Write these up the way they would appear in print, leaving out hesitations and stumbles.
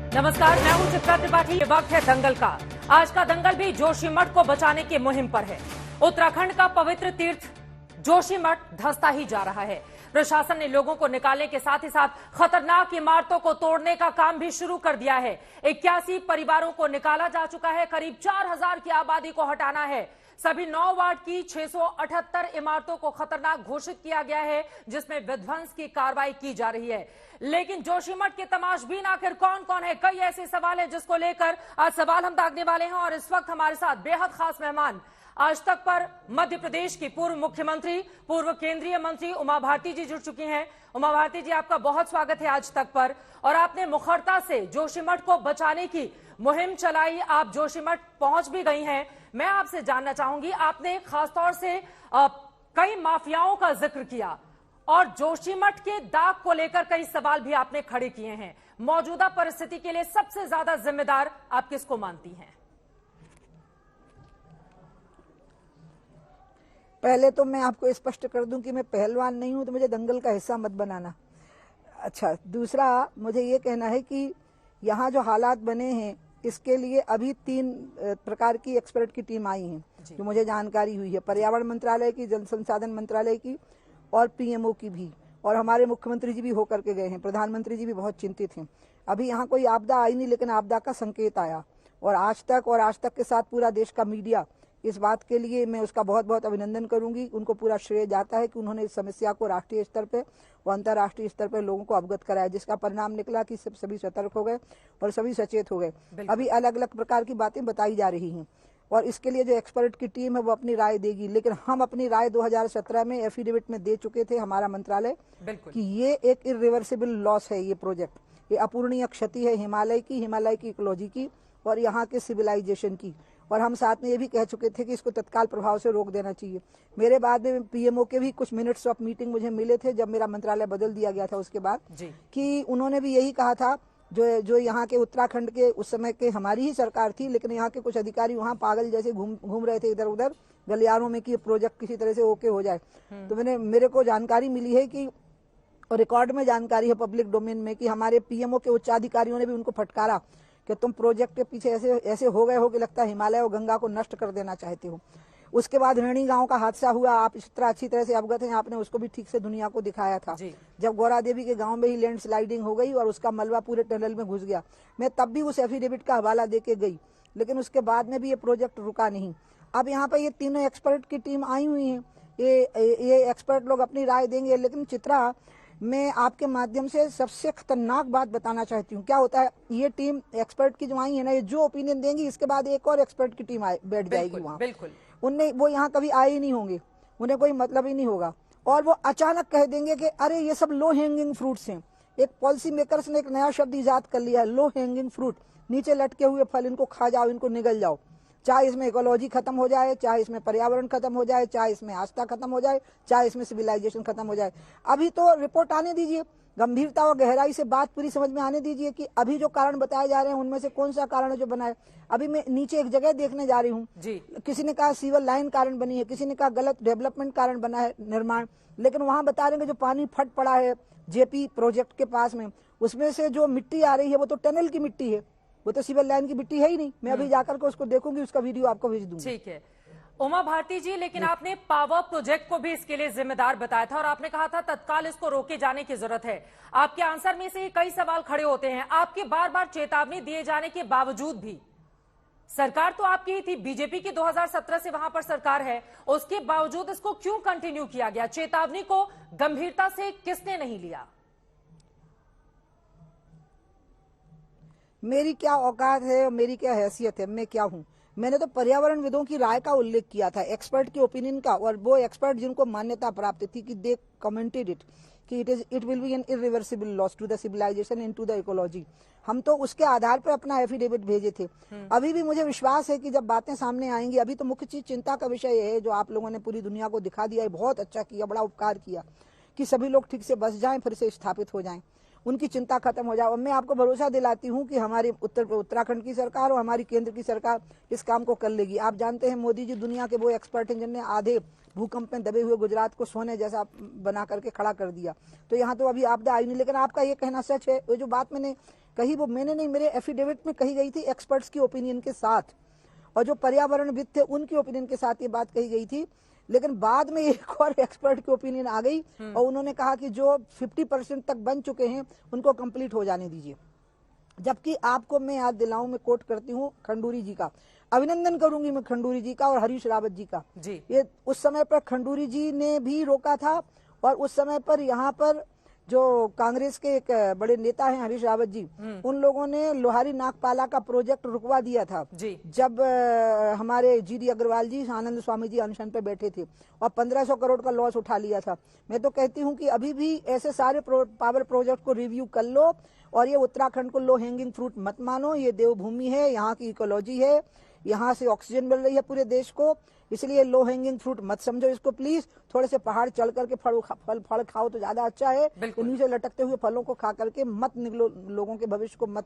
नमस्कार, मैं हूं चित्रा त्रिपाठी। ये वक्त है दंगल का। आज का दंगल भी जोशीमठ को बचाने की मुहिम पर है। उत्तराखंड का पवित्र तीर्थ जोशीमठ धंसता ही जा रहा है। प्रशासन ने लोगों को निकालने के साथ ही साथ खतरनाक इमारतों को तोड़ने का काम भी शुरू कर दिया है। 81 परिवारों को निकाला जा चुका है। करीब 4000 की आबादी को हटाना है। सभी 9 वार्ड की 678 इमारतों को खतरनाक घोषित किया गया है, जिसमें विध्वंस की कार्रवाई की जा रही है। लेकिन जोशीमठ के तमाशबीन आखिर कौन कौन है? कई ऐसे सवाल है जिसको लेकर आज सवाल हम दागने वाले हैं। और इस वक्त हमारे साथ बेहद खास मेहमान, आज तक पर मध्य प्रदेश की पूर्व मुख्यमंत्री, पूर्व केंद्रीय मंत्री उमा भारती जी जुड़ चुकी हैं। उमा भारती जी, आपका बहुत स्वागत है आज तक पर। और आपने मुखरता से जोशीमठ को बचाने की मुहिम चलाई, आप जोशीमठ पहुंच भी गई हैं। मैं आपसे जानना चाहूंगी, आपने खासतौर से कई माफियाओं का जिक्र किया और जोशीमठ के दाग को लेकर कई सवाल भी आपने खड़े किए हैं। मौजूदा परिस्थिति के लिए सबसे ज्यादा जिम्मेदार आप किसको मानती हैं? पहले तो मैं आपको स्पष्ट कर दूं कि मैं पहलवान नहीं हूं, तो मुझे दंगल का हिस्सा मत बनाना। अच्छा, दूसरा मुझे ये कहना है कि यहाँ जो हालात बने हैं, इसके लिए अभी 3 प्रकार की एक्सपर्ट की टीम आई है जो मुझे जानकारी हुई है। पर्यावरण मंत्रालय की, जल संसाधन मंत्रालय की और पीएमओ की भी, और हमारे मुख्यमंत्री जी भी होकर के गए हैं। प्रधानमंत्री जी भी बहुत चिंतित हैं। अभी यहाँ कोई आपदा आई नहीं, लेकिन आपदा का संकेत आया। और आज तक के साथ पूरा देश का मीडिया, इस बात के लिए मैं उसका बहुत बहुत अभिनंदन करूंगी। उनको पूरा श्रेय जाता है कि उन्होंने इस समस्या को राष्ट्रीय स्तर पे और अंतर्राष्ट्रीय स्तर पे लोगों को अवगत कराया, जिसका परिणाम निकला कि सभी सतर्क हो गए और सभी सचेत हो गए। अभी अलग अलग प्रकार की बातें बताई जा रही हैं और इसके लिए जो एक्सपर्ट की टीम है वो अपनी राय देगी। लेकिन हम अपनी राय 2017 में एफिडेविट में दे चुके थे, हमारा मंत्रालय, कि ये एक इरिवर्सिबल लॉस है। ये प्रोजेक्ट, ये अपूरणीय क्षति है हिमालय की इकोलॉजी की और यहाँ के सिविलाइजेशन की। और हम साथ में ये भी कह चुके थे कि इसको तत्काल प्रभाव से रोक देना चाहिए। मेरे बाद में पीएमओ के भी कुछ मिनट्स ऑफ मीटिंग मुझे मिले थे जब मेरा मंत्रालय बदल दिया गया था उसके बाद, कि उन्होंने भी यही कहा था। जो यहाँ के उत्तराखंड के उस समय के हमारी ही सरकार थी, लेकिन यहाँ के कुछ अधिकारी वहाँ पागल जैसे घूम रहे थे इधर उधर गलियारों में कि प्रोजेक्ट किसी तरह से ओके हो जाए। तो मेरे को जानकारी मिली है कि, और रिकॉर्ड में जानकारी है पब्लिक डोमेन में, कि हमारे पीएमओ के उच्चाधिकारियों ने भी उनको फटकारा कि तुम प्रोजेक्ट के पीछे ऐसे हो गए हो कि लगता है हिमालय और गंगा को नष्ट कर देना चाहते हो। उसके बाद रेणी गांव का हादसा हुआ, आप इस तरह अच्छी तरह से अवगत हैं, आपने उसको भी ठीक से दुनिया को दिखाया था। जब गौरा देवी के गांव में ही लैंडस्लाइडिंग हो गई और उसका मलबा पूरे टनल में घुस गया, मैं तब भी उस एफिडेविट का हवाला देके गई, लेकिन उसके बाद में भी ये प्रोजेक्ट रुका नहीं। अब यहाँ पे ये तीनों एक्सपर्ट की टीम आई हुई है, ये एक्सपर्ट लोग अपनी राय देंगे। लेकिन चित्रा, मैं आपके माध्यम से सबसे खतरनाक बात बताना चाहती हूँ। क्या होता है, ये टीम एक्सपर्ट की जो आई है ना, ये जो ओपिनियन देंगी, इसके बाद एक और एक्सपर्ट की टीम बैठ जाएगी वहाँ। बिल्कुल, उनने वो यहाँ कभी आए ही नहीं होंगे, उन्हें कोई मतलब ही नहीं होगा, और वो अचानक कह देंगे कि अरे ये सब लो हैंगिंग फ्रूट्स हैं। एक पॉलिसी मेकर्स ने एक नया शब्द इजाद कर लिया है, लो हैंगिंग फ्रूट, नीचे लटके हुए फल, इनको खा जाओ, इनको निगल जाओ। चाहे इसमें इकोलॉजी खत्म हो जाए, चाहे इसमें पर्यावरण खत्म हो जाए, चाहे इसमें आस्था खत्म हो जाए, चाहे इसमें सिविलाइजेशन खत्म हो जाए। अभी तो रिपोर्ट आने दीजिए, गंभीरता और गहराई से बात पूरी समझ में आने दीजिए कि अभी जो कारण बताए जा रहे हैं उनमें से कौन सा कारण है जो बनाए। अभी मैं नीचे एक जगह देखने जा रही हूँ, किसी ने कहा सीवर लाइन कारण बनी है, किसी ने कहा गलत डेवलपमेंट कारण बना है निर्माण, लेकिन वहां बता रहे हैं कि जो पानी फट पड़ा है जेपी प्रोजेक्ट के पास में, उसमें से जो मिट्टी आ रही है वो तो टनल की मिट्टी है, वो तो सिविल लाइन की मिट्टी है ही नहीं। मैं अभी जाकर के उसको देखूंगी, उसका वीडियो आपको भेज दूंगी। ठीक है उमा भारती जी, लेकिन आपने पावर प्रोजेक्ट को भी इसके लिए जिम्मेदार बताया था और आपने कहा था तत्काल इसको रोके जाने की जरूरत है। आपके आंसर में से कई सवाल खड़े होते हैं। आपके बार बार चेतावनी दिए जाने के बावजूद भी, सरकार तो आपकी ही थी, बीजेपी की 2017 से वहां पर सरकार है, उसके बावजूद इसको क्यों कंटिन्यू किया गया? चेतावनी को गंभीरता से किसने नहीं लिया? मेरी क्या औकात है और मेरी क्या हैसियत है, मैं क्या हूँ? मैंने तो पर्यावरण विदों की राय का उल्लेख किया था, एक्सपर्ट की ओपिनियन का, और वो एक्सपर्ट जिनको मान्यता प्राप्त थी कि दे कमेंटेड इट कि it will be an irreversible loss to the civilisation and to the ecology. हम तो उसके आधार पर अपना एफिडेविट भेजे थे। अभी भी मुझे विश्वास है कि जब बातें सामने आएंगी, अभी तो मुख्य चीज चिंता का विषय है जो आप लोगों ने पूरी दुनिया को दिखा दिया है, बहुत अच्छा किया, बड़ा उपकार किया कि सभी लोग ठीक से बस जाएं, फिर से स्थापित हो जाएं। उनकी चिंता खत्म हो जाए। और मैं आपको भरोसा दिलाती हूँ कि हमारी उत्तराखंड की सरकार और हमारी केंद्र की सरकार इस काम को कर लेगी। आप जानते हैं मोदी जी दुनिया के वो एक्सपर्ट हैं जिनने आधे भूकंप में दबे हुए गुजरात को सोने जैसा बना करके खड़ा कर दिया। तो यहाँ तो अभी आपदा आई नहीं, लेकिन आपका ये कहना सच है। वो जो बात मैंने कही वो मैंने नहीं, मेरे एफिडेविट में कही गई थी एक्सपर्ट्स की ओपिनियन के साथ, और जो पर्यावरणविद थे उनकी ओपिनियन के साथ ये बात कही गई थी। लेकिन बाद में एक और एक्सपर्ट की ओपिनियन आ गई और उन्होंने कहा कि जो 50% तक बन चुके हैं उनको कंप्लीट हो जाने दीजिए। जबकि आपको मैं याद दिलाऊं, मैं कोट करती हूँ खंडूरी जी का, अभिनंदन करूंगी मैं खंडूरी जी का और हरीश रावत जी का जी। ये उस समय पर खंडूरी जी ने भी रोका था, और उस समय पर यहाँ पर जो कांग्रेस के एक बड़े नेता हैं हरीश रावत जी, उन लोगों ने लोहारी नागपाला का प्रोजेक्ट रुकवा दिया था जी। जब हमारे जीडी अग्रवाल जी, आनंद स्वामी जी अनशन पे बैठे थे और 1500 करोड़ का लॉस उठा लिया था। मैं तो कहती हूँ कि अभी भी ऐसे सारे पावर प्रोजेक्ट को रिव्यू कर लो, और ये उत्तराखंड को लो हैंगिंग फ्रूट मत मानो। ये देवभूमि है, यहाँ की इकोलॉजी है, यहाँ से ऑक्सीजन मिल रही है पूरे देश को, इसलिए लो हैंगिंग फ्रूट मत समझो इसको प्लीज। थोड़े से पहाड़ चढ़ करके फल खाओ तो ज्यादा अच्छा है, नीचे लटकते हुए फलों को खा करके मत निगलो, लोगों के भविष्य को मत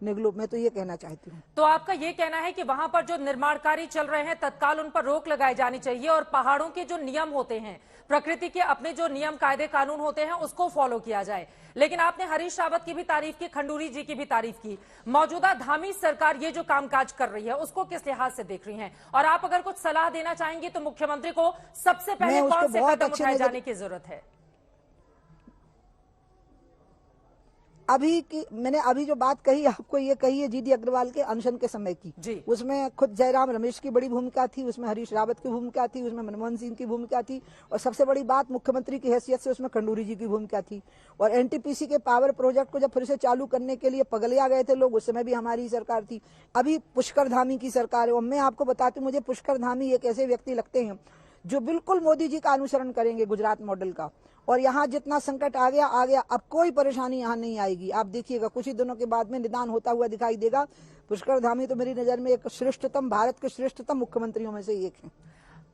निगलो। मैं तो ये कहना चाहती हूँ। तो आपका ये कहना है कि वहां पर जो निर्माण कार्य चल रहे हैं तत्काल उन पर रोक लगाई जानी चाहिए, और पहाड़ों के जो नियम होते हैं, प्रकृति के अपने जो नियम कायदे कानून होते हैं उसको फॉलो किया जाए। लेकिन आपने हरीश रावत की भी तारीफ की, खंडूरी जी की भी तारीफ की। मौजूदा धामी सरकार ये जो कामकाज कर रही है उसको किस लिहाज से देख रही है, और आप अगर कुछ सलाह देना चाहेंगे तो मुख्यमंत्री को सबसे पहले कौन से कदम उठाए जाने की जरूरत है? मैंने अभी जो बात कही आपको, ये कही है जीडी अग्रवाल के अनशन के समय की जी। उसमें खुद जयराम रमेश की बड़ी भूमिका थी, उसमें हरीश रावत की भूमिका थी, उसमें मनमोहन सिंह की भूमिका थी, और सबसे बड़ी बात मुख्यमंत्री की हैसियत से उसमें खंडूरी जी की भूमिका थी। और एनटीपीसी के पावर प्रोजेक्ट को जब फिर से चालू करने के लिए पगलिया गए थे लोग, उस समय भी हमारी सरकार थी। अभी पुष्कर धामी की सरकार है, और मैं आपको बताती हूँ, मुझे पुष्कर धामी एक ऐसे व्यक्ति लगते हैं जो बिल्कुल मोदी जी का अनुसरण करेंगे गुजरात मॉडल का। और यहाँ जितना संकट आ गया, अब कोई परेशानी यहाँ नहीं आएगी। आप देखिएगा कुछ ही दिनों के बाद में निदान होता हुआ दिखाई देगा। पुष्कर धामी तो मेरी नजर में एक श्रेष्ठतम, भारत के श्रेष्ठतम मुख्यमंत्रियों में से एक है।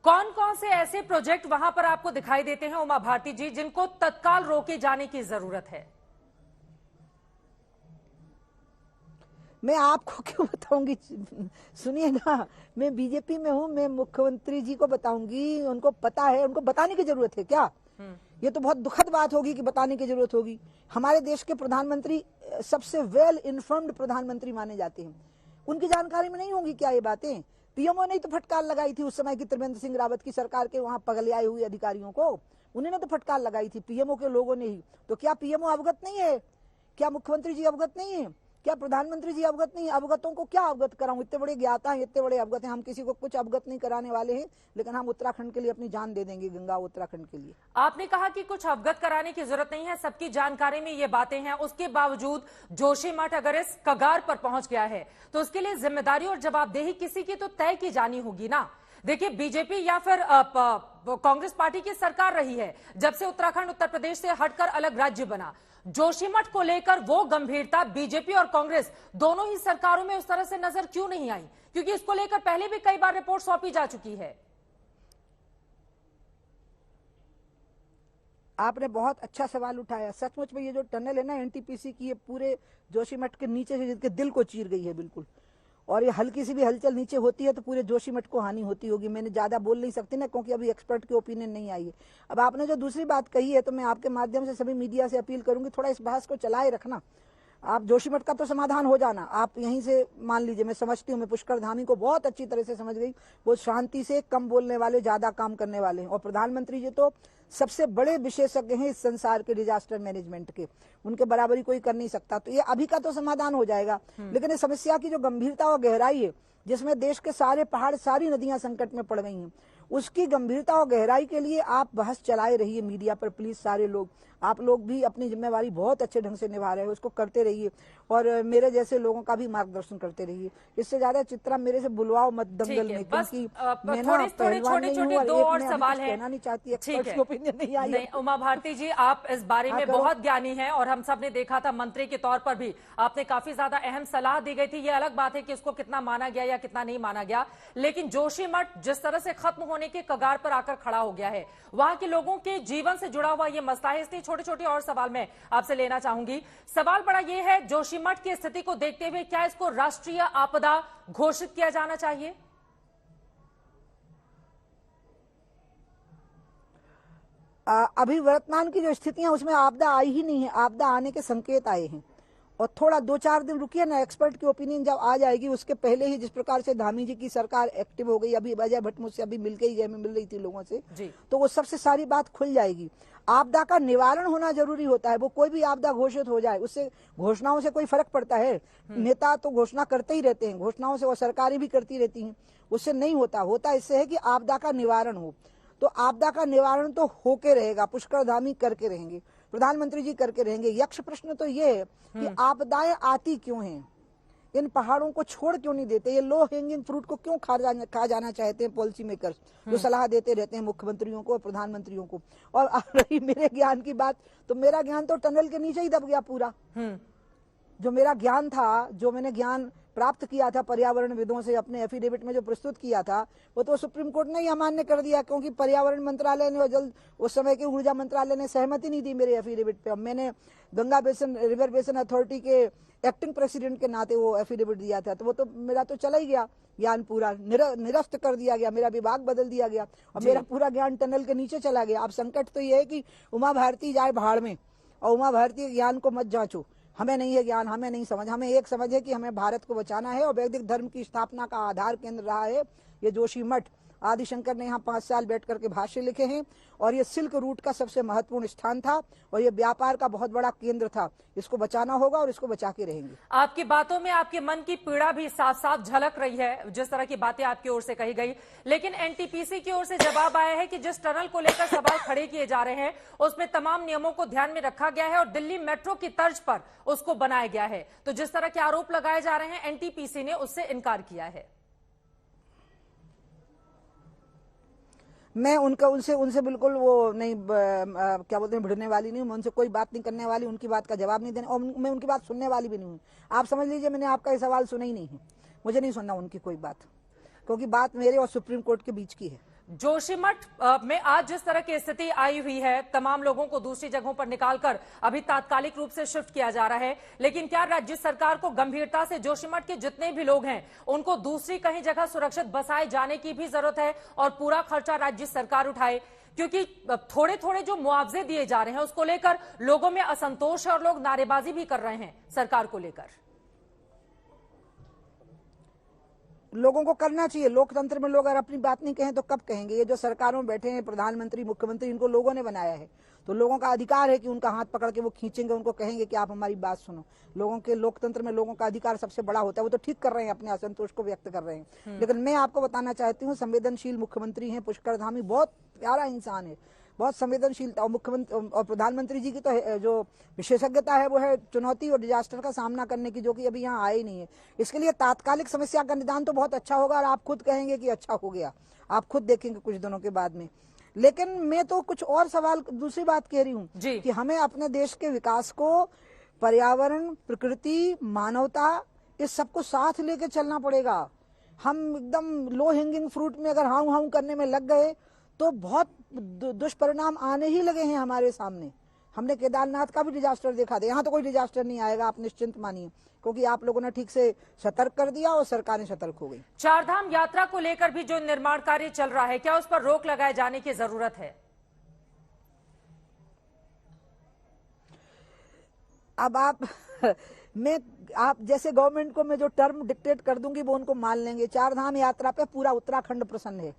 कौन कौन से ऐसे प्रोजेक्ट वहां पर आपको दिखाई देते हैं उमा भारती जी जिनको तत्काल रोके जाने की जरूरत है? मैं आपको क्यों बताऊंगी, सुनिए ना, मैं बीजेपी में हूँ, मैं मुख्यमंत्री जी को बताऊंगी, उनको पता है, उनको बताने की जरूरत है क्या? ये तो बहुत दुखद बात होगी कि बताने की जरूरत होगी। हमारे देश के प्रधानमंत्री सबसे वेल इन्फॉर्म्ड प्रधानमंत्री माने जाते हैं, उनकी जानकारी में नहीं होंगी क्या ये बातें? पीएमओ ने तो फटकार लगाई थी उस समय की त्रिवेंद्र सिंह रावत की सरकार के वहां पगलियाए हुए अधिकारियों को, उन्होंने तो फटकार लगाई थी, पीएमओ के लोगों ने ही। तो क्या पीएमओ अवगत नहीं है? क्या मुख्यमंत्री जी अवगत नहीं है? क्या प्रधानमंत्री जी अवगत नहीं? अवगतों को क्या अवगत कराऊं? इतने बड़े ज्ञाता हैं, इतने बड़े अवगत हैं, हम किसी को कुछ अवगत नहीं कराने वाले हैं, लेकिन हम उत्तराखंड के लिए अपनी जान दे देंगे, गंगा उत्तराखंड के लिए। आपने कहा कि कुछ अवगत कराने की जरूरत नहीं है, सबकी जानकारी में ये बातें हैं, उसके बावजूद जोशीमठ अगर इस कगार पर पहुंच गया है तो उसके लिए जिम्मेदारी और जवाबदेही किसी की तो तय की जानी होगी ना। देखिए, बीजेपी या फिर कांग्रेस पार्टी की सरकार रही है जब से उत्तराखंड उत्तर प्रदेश से हटकर अलग राज्य बना। जोशीमठ को लेकर वो गंभीरता बीजेपी और कांग्रेस दोनों ही सरकारों में उस तरह से नजर क्यों नहीं आई? क्योंकि इसको लेकर पहले भी कई बार रिपोर्ट सौंपी जा चुकी है। आपने बहुत अच्छा सवाल उठाया। सचमुच में ये जो टनल है ना एनटीपीसी की, ये पूरे जोशीमठ के नीचे से जिसके दिल को चीर गई है बिल्कुल, और ये हल्की सी भी हलचल नीचे होती है तो पूरे जोशीमठ को हानि होती होगी। मैंने ज्यादा बोल नहीं सकती ना, क्योंकि अभी एक्सपर्ट की ओपिनियन नहीं आई है। अब आपने जो दूसरी बात कही है, तो मैं आपके माध्यम से सभी मीडिया से अपील करूंगी, थोड़ा इस बहस को चलाए रखना। आप जोशीमठ का तो समाधान हो जाना, आप यहीं से मान लीजिए। मैं समझती हूँ, मैं पुष्कर धामी को बहुत अच्छी तरह से समझ गई, वो शांति से कम बोलने वाले, ज्यादा काम करने वाले हैं। और प्रधानमंत्री जी तो सबसे बड़े विशेषज्ञ हैं इस संसार के डिजास्टर मैनेजमेंट के, उनके बराबरी कोई कर नहीं सकता। तो ये अभी का तो समाधान हो जाएगा, लेकिन इस समस्या की जो गंभीरता और गहराई है, जिसमें देश के सारे पहाड़, सारी नदियां संकट में पड़ गई हैं, उसकी गंभीरता और गहराई के लिए आप बहस चलाए रहिए मीडिया पर प्लीज। सारे लोग, आप लोग भी अपनी जिम्मेवारी बहुत अच्छे ढंग से निभा रहे हो, उसको करते रहिए, और मेरे जैसे लोगोों का भी मार्गदर्शन करते रहिए। इससे ज्यादा चित्रा मेरे से बुलवाओ मत दंगल में, क्योंकि मैं ना पहलवान नहीं हूं, दो और सवाल है, कहना नहीं चाहती, एक्सपर्ट्स की ओपिनियन नहीं आई है। उमा भारती जी, आप इस बारे में बहुत ज्ञानी हैं, और हम सब ने देखा था मंत्री के तौर पर भी आपने काफी ज्यादा अहम सलाह दी गई थी। ये अलग बात है कि इसको कितना माना गया या कितना नहीं माना गया, लेकिन जोशीमठ जिस तरह से खत्म होने के कगार पर आकर खड़ा हो गया है, वहां के लोगों के जीवन से जुड़ा हुआ ये मसला है, इसलिए छोटे छोटे और सवाल मैं आपसे लेना चाहूंगी। सवाल बड़ा ये है, जोशीमठ की स्थिति को देखते हुए क्या इसको राष्ट्रीय आपदा घोषित किया जाना चाहिए? अभी वर्तमान की जो स्थितियां उसमें आपदा आई ही नहीं है, आपदा आने के संकेत आए हैं। और थोड़ा 2-4 दिन रुकिए ना, एक्सपर्ट की ओपिनियन जब आ जाएगी, उसके पहले ही जिस प्रकार से धामी जी की सरकार एक्टिव हो गई, अभी अजय भट्ट मुझसे अभी मिल के ही गए, मैं मिल रही थी लोगों से, तो वो सबसे सारी बात खुल जाएगी। आपदा का निवारण होना जरूरी होता है। वो कोई भी आपदा घोषित हो जाए, उससे घोषणाओं से कोई फर्क पड़ता है? नेता तो घोषणा करते ही रहते हैं, घोषणाओं से, वो सरकारें भी करती रहती हैं, उससे नहीं होता। होता इससे है कि आपदा का निवारण हो। तो आपदा का निवारण तो होके रहेगा, पुष्कर धामी करके रहेंगे, प्रधानमंत्री जी करके रहेंगे। यक्ष प्रश्न तो ये है कि आपदाएं आती क्यों हैं, इन पहाड़ों को छोड़ क्यों नहीं देते, ये लो हैंगिंग फ्रूट को क्यों खा जाना चाहते हैं पॉलिसी मेकर्स, जो सलाह देते रहते हैं मुख्यमंत्रियों को और प्रधानमंत्रियों को। और आ रही मेरे ज्ञान की बात, तो मेरा ज्ञान तो टनल के नीचे ही दब गया पूरा। जो मेरा ज्ञान था, जो मैंने ज्ञान प्राप्त किया था पर्यावरण विदों से, अपने एफिडेविट में जो प्रस्तुत किया था, वो तो सुप्रीम कोर्ट ने ही अमान्य कर दिया, क्योंकि पर्यावरण मंत्रालय ने और जल्द उस समय के ऊर्जा मंत्रालय ने सहमति नहीं दी मेरे एफिडेविट पे। अब मैंने Ganga basin river basin authority के एक्टिंग प्रेसिडेंट के नाते वो एफिडेविट दिया था, तो वो तो मेरा तो चला ही गया ज्ञान, पूरा निरस्त कर दिया गया, मेरा विभाग बदल दिया गया और मेरा पूरा ज्ञान टनल के नीचे चला गया। अब संकट तो ये है कि उमा भारती जाए भाड़ में, और उमा भारती ज्ञान को मत जांचो। हमें नहीं है ज्ञान, हमें नहीं समझ, हमें एक समझ है कि हमें भारत को बचाना है। और वैदिक धर्म की स्थापना का आधार केंद्र रहा है ये जोशीमठ। आदिशंकर ने यहाँ 5 साल बैठ करके भाष्य लिखे हैं, और ये सिल्क रूट का सबसे महत्वपूर्ण स्थान था, और ये व्यापार का बहुत बड़ा केंद्र था। इसको बचाना होगा और इसको बचा के रहेंगे। आपकी बातों में आपके मन की पीड़ा भी साफ साफ झलक रही है, जिस तरह की बातें आपकी ओर से कही गई। लेकिन एनटीपीसी की ओर से जवाब आया है कि जिस टनल को लेकर सवाल खड़े किए जा रहे हैं, उसमें तमाम नियमों को ध्यान में रखा गया है और दिल्ली मेट्रो की तर्ज पर उसको बनाया गया है। तो जिस तरह के आरोप लगाए जा रहे हैं, एनटीपीसी ने उससे इनकार किया है। मैं उनसे बिल्कुल वो नहीं, क्या बोलते हैं, भिड़ने वाली नहीं हूँ। मैं उनसे कोई बात नहीं करने वाली, उनकी बात का जवाब नहीं देने, और मैं उनकी बात सुनने वाली भी नहीं हूँ। आप समझ लीजिए मैंने आपका ये सवाल सुना ही नहीं है। मुझे नहीं सुनना उनकी कोई बात, क्योंकि बात मेरे और सुप्रीम कोर्ट के बीच की है। जोशीमठ में आज जिस तरह की स्थिति आई हुई है, तमाम लोगों को दूसरी जगहों पर निकालकर अभी तात्कालिक रूप से शिफ्ट किया जा रहा है, लेकिन क्या राज्य सरकार को गंभीरता से जोशीमठ के जितने भी लोग हैं उनको दूसरी कहीं जगह सुरक्षित बसाए जाने की भी जरूरत है, और पूरा खर्चा राज्य सरकार उठाए? क्योंकि थोड़े थोड़े जो मुआवजे दिए जा रहे हैं उसको लेकर लोगों में असंतोष है और लोग नारेबाजी भी कर रहे हैं सरकार को लेकर। लोगों को करना चाहिए। लोकतंत्र में लोग अगर अपनी बात नहीं कहें तो कब कहेंगे? ये जो सरकारों में बैठे हैं, प्रधानमंत्री, मुख्यमंत्री, इनको लोगों ने बनाया है, तो लोगों का अधिकार है कि उनका हाथ पकड़ के वो खींचेंगे, उनको कहेंगे कि आप हमारी बात सुनो। लोगों के लोकतंत्र में लोगों का अधिकार सबसे बड़ा होता है। वो तो ठीक कर रहे हैं, अपने असंतोष को व्यक्त कर रहे हैं। लेकिन मैं आपको बताना चाहती हूँ, संवेदनशील मुख्यमंत्री हैं पुष्कर धामी, बहुत प्यारा इंसान है, बहुत संवेदनशीलता। और मुख्यमंत्री और प्रधानमंत्री जी की तो जो विशेषज्ञता है वो है चुनौती और डिजास्टर का सामना करने की, जो कि अभी यहाँ आए ही नहीं है। इसके लिए तात्कालिक समस्या का निदान तो बहुत अच्छा होगा, और आप खुद कहेंगे कि अच्छा हो गया, आप खुद देखेंगे कुछ दिनों के बाद में। लेकिन मैं तो कुछ और सवाल, दूसरी बात कह रही हूँ कि हमें अपने देश के विकास को, पर्यावरण, प्रकृति, मानवता, इस सबको साथ लेके चलना पड़ेगा। हम एकदम लो हैंगिंग फ्रूट में अगर हाउ हाउ करने में लग गए तो बहुत दुष्परिणाम आने ही लगे हैं हमारे सामने। हमने केदारनाथ का भी डिजास्टर देखा था, यहाँ तो कोई डिजास्टर नहीं आएगा, आप निश्चिंत मानिए, क्योंकि आप लोगों ने ठीक से सतर्क कर दिया और सरकारें सतर्क हो गई। चारधाम यात्रा को लेकर भी जो निर्माण कार्य चल रहा है, क्या उस पर रोक लगाए जाने की जरूरत है? अब आप जैसे गवर्नमेंट को मैं जो टर्म डिक्टेट कर दूंगी वो उनको मान लेंगे। चारधाम यात्रा पे पूरा उत्तराखंड प्रसन्न है।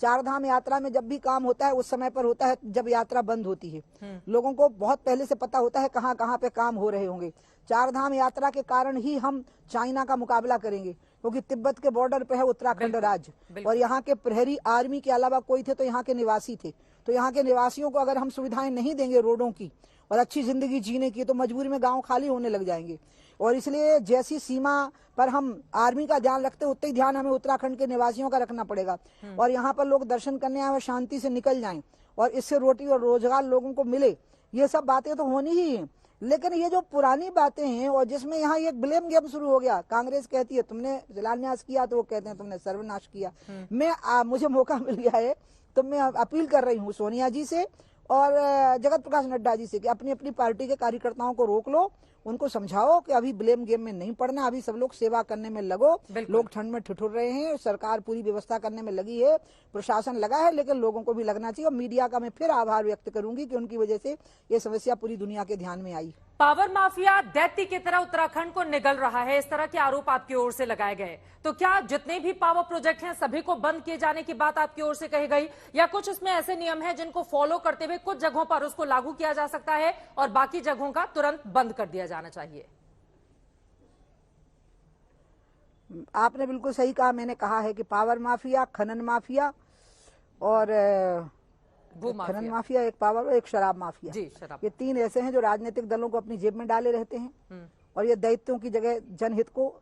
चारधाम यात्रा में जब भी काम होता है उस समय पर होता है जब यात्रा बंद होती है। लोगों को बहुत पहले से पता होता है कहाँ कहाँ पे काम हो रहे होंगे। चारधाम यात्रा के कारण ही हम चाइना का मुकाबला करेंगे, क्योंकि तिब्बत के बॉर्डर पे है उत्तराखंड राज्य, और यहाँ के प्रहरी आर्मी के अलावा कोई थे तो यहाँ के निवासी थे। तो यहाँ के निवासियों को अगर हम सुविधाएं नहीं देंगे रोडों की और अच्छी जिंदगी जीने की, तो मजबूरी में गांव खाली होने लग जाएंगे। और इसलिए जैसी सीमा पर हम आर्मी का ध्यान रखते हैं, उतना ही ध्यान हमें उत्तराखंड के निवासियों का रखना पड़ेगा। और यहाँ पर लोग दर्शन करने आए, शांति से निकल जाएं, और इससे रोटी और रोजगार लोगों को मिले। ये सब बातें तो होनी ही है। लेकिन ये जो पुरानी बातें हैं, और जिसमें यहाँ एक ब्लेम गेम शुरू हो गया, कांग्रेस कहती है तुमने शिलान्यास किया, तो वो कहते हैं तुमने सर्वनाश किया। मुझे मौका मिल गया है तो मैं अपील कर रही हूँ सोनिया जी से और जगत प्रकाश नड्डा जी से कि अपनी अपनी पार्टी के कार्यकर्ताओं को रोक लो, उनको समझाओ कि अभी ब्लेम गेम में नहीं पड़ना, अभी सब लोग सेवा करने में लगो। लोग ठंड में ठिठुर रहे हैं, सरकार पूरी व्यवस्था करने में लगी है, प्रशासन लगा है, लेकिन लोगों को भी लगना चाहिए। और मीडिया का मैं फिर आभार व्यक्त करूंगी कि उनकी वजह से ये समस्या पूरी दुनिया के ध्यान में आई। पावर माफिया दैत्य की तरह उत्तराखंड को निगल रहा है, इस तरह के आरोप आपकी ओर से लगाए गए, तो क्या जितने भी पावर प्रोजेक्ट हैं सभी को बंद किए जाने की बात आपकी ओर से कही गई, या कुछ इसमें ऐसे नियम हैं जिनको फॉलो करते हुए कुछ जगहों पर उसको लागू किया जा सकता है और बाकी जगहों का तुरंत बंद कर दिया जाना चाहिए? आपने बिल्कुल सही कहा। मैंने कहा है कि पावर माफिया, खनन माफिया और खनन माफिया, एक पावर, एक शराब माफिया, जी, शराब। ये तीन ऐसे हैं जो राजनीतिक दलों को अपनी जेब में डाले रहते हैं और ये दैत्यों की जगह जनहित को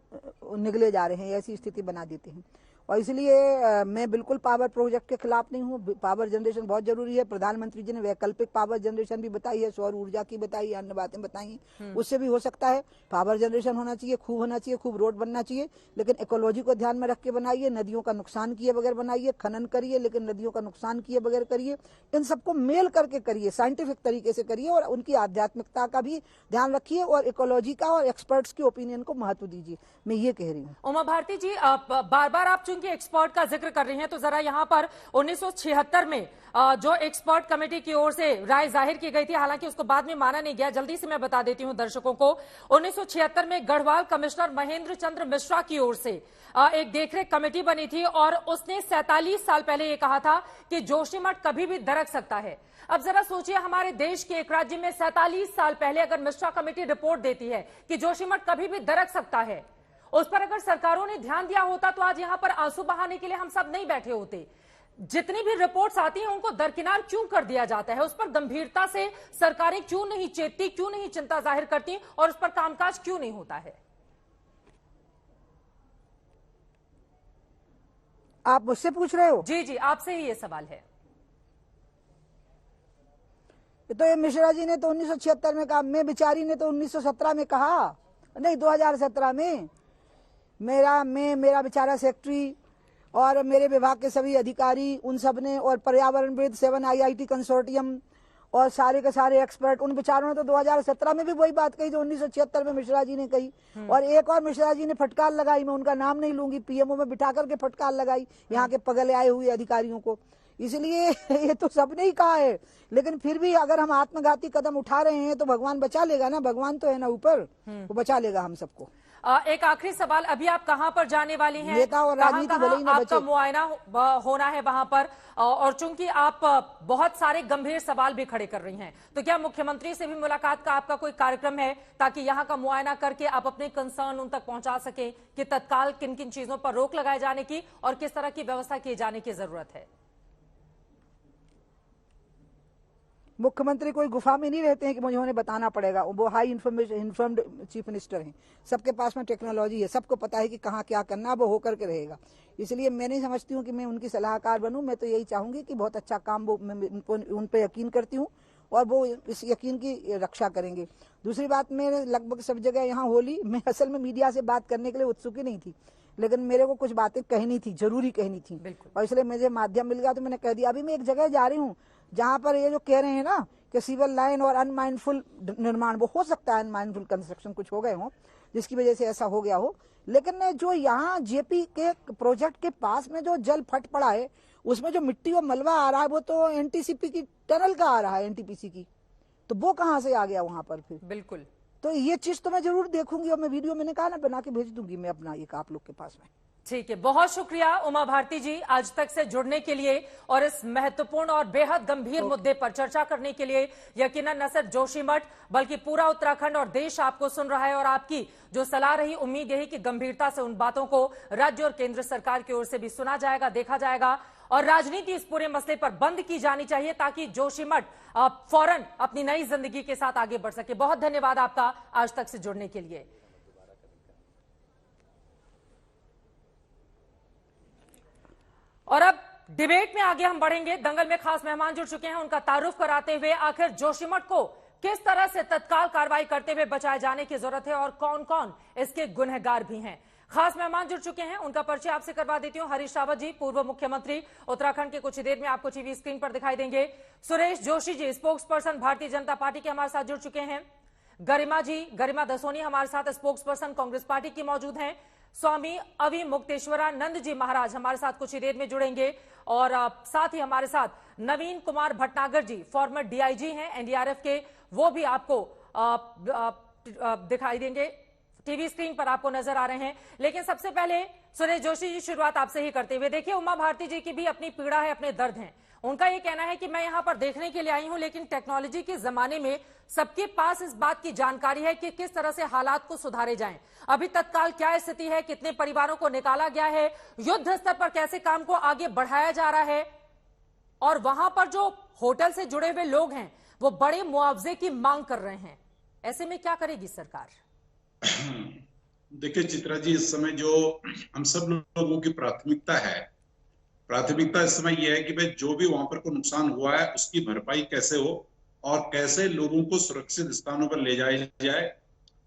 निगले जा रहे हैं, ऐसी स्थिति बना देते हैं। और इसलिए मैं बिल्कुल पावर प्रोजेक्ट के खिलाफ नहीं हूँ। पावर जनरेशन बहुत जरूरी है। प्रधानमंत्री जी ने वैकल्पिक पावर जनरेशन भी बताई है, सौर ऊर्जा की बताई है, अन्य बातें बताई हैं, उससे भी हो सकता है। पावर जनरेशन होना चाहिए, खूब होना चाहिए, खूब रोड बनना चाहिए, लेकिन इकोलॉजी को ध्यान में रख के बनाइए। नदियों का नुकसान किए बगैर बनाइए, खनन करिए लेकिन नदियों का नुकसान किए बगैर करिए। इन सबको मेल करके करिए, साइंटिफिक तरीके से करिए और उनकी आध्यात्मिकता का भी ध्यान रखिए और इकोलॉजी का और एक्सपर्ट्स की ओपिनियन को महत्व दीजिए। मैं ये कह रही हूँ। उमा भारती जी, बार बार आप चूंकि एक्सपर्ट का जिक्र कर रही हैं, तो जरा यहां पर 1976 में जो एक्सपर्ट कमेटी की ओर से राय जाहिर की गई थी, हालांकि उसको बाद में माना नहीं गया, जल्दी से मैं बता देती हूं दर्शकों को। 1976 में गढ़वाल कमिश्नर महेंद्र चंद्र मिश्रा की ओर से एक देखरेख कमेटी बनी थी और उसने 47 साल पहले यह कहा था कि जोशीमठ कभी भी दरक सकता है। अब जरा सोचिए, हमारे देश के एक राज्य में 47 साल पहले अगर मिश्रा कमेटी रिपोर्ट देती है कि जोशीमठ कभी भी दरक सकता है, उस पर अगर सरकारों ने ध्यान दिया होता तो आज यहां पर आंसू बहाने के लिए हम सब नहीं बैठे होते। जितनी भी रिपोर्ट्स आती हैं उनको दरकिनार क्यों कर दिया जाता है? उस पर गंभीरता से सरकारें क्यों नहीं चेतती, क्यों नहीं चिंता जाहिर करती और उस पर कामकाज क्यों नहीं होता है? आप मुझसे पूछ रहे हो? जी जी, आपसे ही ये सवाल है। तो ये मिश्रा जी ने तो 1976 में कहा, मैं बिचारी ने तो 1917 में कहा, नहीं 2017 में। मेरा बेचारा सेक्रेटरी और मेरे विभाग के सभी अधिकारी, उन सब ने, और पर्यावरणविद, 7 IIT कंसोर्टियम और सारे के सारे एक्सपर्ट, उन बेचारों ने तो 2017 में भी वही बात कही जो 1976 में मिश्रा जी ने कही। और एक और मिश्रा जी ने फटकार लगाई, मैं उनका नाम नहीं लूंगी, पीएमओ में बिठा करके फटकार लगाई यहाँ के पगले आए हुए अधिकारियों को। इसलिए ये तो सबने ही कहा है, लेकिन फिर भी अगर हम आत्मघाती कदम उठा रहे हैं तो भगवान बचा लेगा ना, भगवान तो है ना ऊपर, वो बचा लेगा हम सबको। एक आखिरी सवाल, अभी आप कहां पर जाने वाली हैं? नेता और राजनीति भले ही न बचे। आपका मुआयना होना है वहां पर, और चूंकि आप बहुत सारे गंभीर सवाल भी खड़े कर रही हैं, तो क्या मुख्यमंत्री से भी मुलाकात का आपका कोई कार्यक्रम है ताकि यहां का मुआयना करके आप अपने कंसर्न उन तक पहुंचा सके कि तत्काल किन किन चीजों पर रोक लगाए जाने की और किस तरह की व्यवस्था किए जाने की जरूरत है? मुख्यमंत्री कोई गुफा में नहीं रहते हैं कि मुझे उन्हें बताना पड़ेगा। वो हाई इन्फॉर्म्ड चीफ मिनिस्टर हैं, सबके पास में टेक्नोलॉजी है, सबको पता है कि कहाँ क्या करना, वो होकर के रहेगा। इसलिए मैं नहीं समझती हूँ कि मैं उनकी सलाहकार बनूं। मैं तो यही चाहूंगी कि बहुत अच्छा काम वो, उन पर यकीन करती हूँ और वो इस यकीन की रक्षा करेंगे। दूसरी बात, मैं लगभग सब जगह यहाँ होली, मैं असल में मीडिया से बात करने के लिए उत्सुक ही नहीं थी, लेकिन मेरे को कुछ बातें कहनी थी, जरूरी कहनी थी, और इसलिए मुझे माध्यम मिल गया तो मैंने कह दिया। अभी मैं एक जगह जा रही हूँ जहां पर ये जो कह रहे हैं ना कि सिविल लाइन और अनमाइंडफुल निर्माण, वो हो सकता है अनमाइंडफुल कंस्ट्रक्शन कुछ हो गए हो जिसकी वजह से ऐसा हो गया हो, लेकिन जो यहाँ जेपी के प्रोजेक्ट के पास में जो जल फट पड़ा है, उसमें जो मिट्टी और मलबा आ रहा है वो तो एनटीसीपी की टनल का आ रहा है, एनटीपीसी की, तो वो कहाँ से आ गया वहां पर फिर? बिल्कुल, तो ये चीज तो मैं जरूर देखूंगी और मैं वीडियो, मैंने कहा ना, बना के भेज दूंगी मैं अपना एक आप लोग के पास में। ठीक है, बहुत शुक्रिया उमा भारती जी आज तक से जुड़ने के लिए और इस महत्वपूर्ण और बेहद गंभीर मुद्दे पर चर्चा करने के लिए। यकीनन न सिर्फ जोशीमठ बल्कि पूरा उत्तराखंड और देश आपको सुन रहा है और आपकी जो सलाह रही, उम्मीद यही कि गंभीरता से उन बातों को राज्य और केंद्र सरकार की ओर से भी सुना जाएगा, देखा जाएगा और राजनीति इस पूरे मसले पर बंद की जानी चाहिए ताकि जोशीमठ फौरन अपनी नई जिंदगी के साथ आगे बढ़ सके। बहुत धन्यवाद आपका आज तक से जुड़ने के लिए। और अब डिबेट में आगे हम बढ़ेंगे। दंगल में खास मेहमान जुड़ चुके हैं, उनका तारुफ कराते हुए आखिर जोशीमठ को किस तरह से तत्काल कार्रवाई करते हुए बचाए जाने की जरूरत है और कौन कौन इसके गुनहगार भी हैं। खास मेहमान जुड़ चुके हैं, उनका परिचय आपसे करवा देती हूं। हरीश रावत जी, पूर्व मुख्यमंत्री उत्तराखंड के, कुछ ही देर में आपको टीवी स्क्रीन पर दिखाई देंगे। Suresh Joshi ji, spokes person Bharatiya Janata party के, हमारे साथ जुड़ चुके हैं। गरिमा जी, गरिमा दसोनी हमारे साथ स्पोक्स पर्सन कांग्रेस पार्टी की मौजूद हैं। स्वामी अवि मुक्तेश्वरानंद जी महाराज हमारे साथ कुछ ही देर में जुड़ेंगे। और साथ ही हमारे साथ नवीन कुमार भटनागर जी, फॉर्मर डीआईजी हैं एनडीआरएफ के, वो भी आपको दिखाई देंगे, टीवी स्क्रीन पर आपको नजर आ रहे हैं। लेकिन सबसे पहले सुरेश जोशी जी, शुरुआत आपसे ही करते हुए, देखिए उमा भारती जी की भी अपनी पीड़ा है, अपने दर्द हैं। उनका ये कहना है कि मैं यहां पर देखने के लिए आई हूं, लेकिन टेक्नोलॉजी के जमाने में सबके पास इस बात की जानकारी है कि किस तरह से हालात को सुधारे जाएं। अभी तत्काल क्या स्थिति है, कितने परिवारों को निकाला गया है, युद्ध स्तर पर कैसे काम को आगे बढ़ाया जा रहा है, और वहां पर जो होटल से जुड़े हुए लोग हैं वो बड़े मुआवजे की मांग कर रहे हैं। ऐसे में क्या करेगी सरकार? देखिए चित्रा जी, इस समय जो हम सब लोगों की प्राथमिकता है, प्राथमिकता इस समय यह है कि भाई जो भी वहां पर को नुकसान हुआ है उसकी भरपाई कैसे हो और कैसे लोगों को सुरक्षित स्थानों पर ले जाया जाए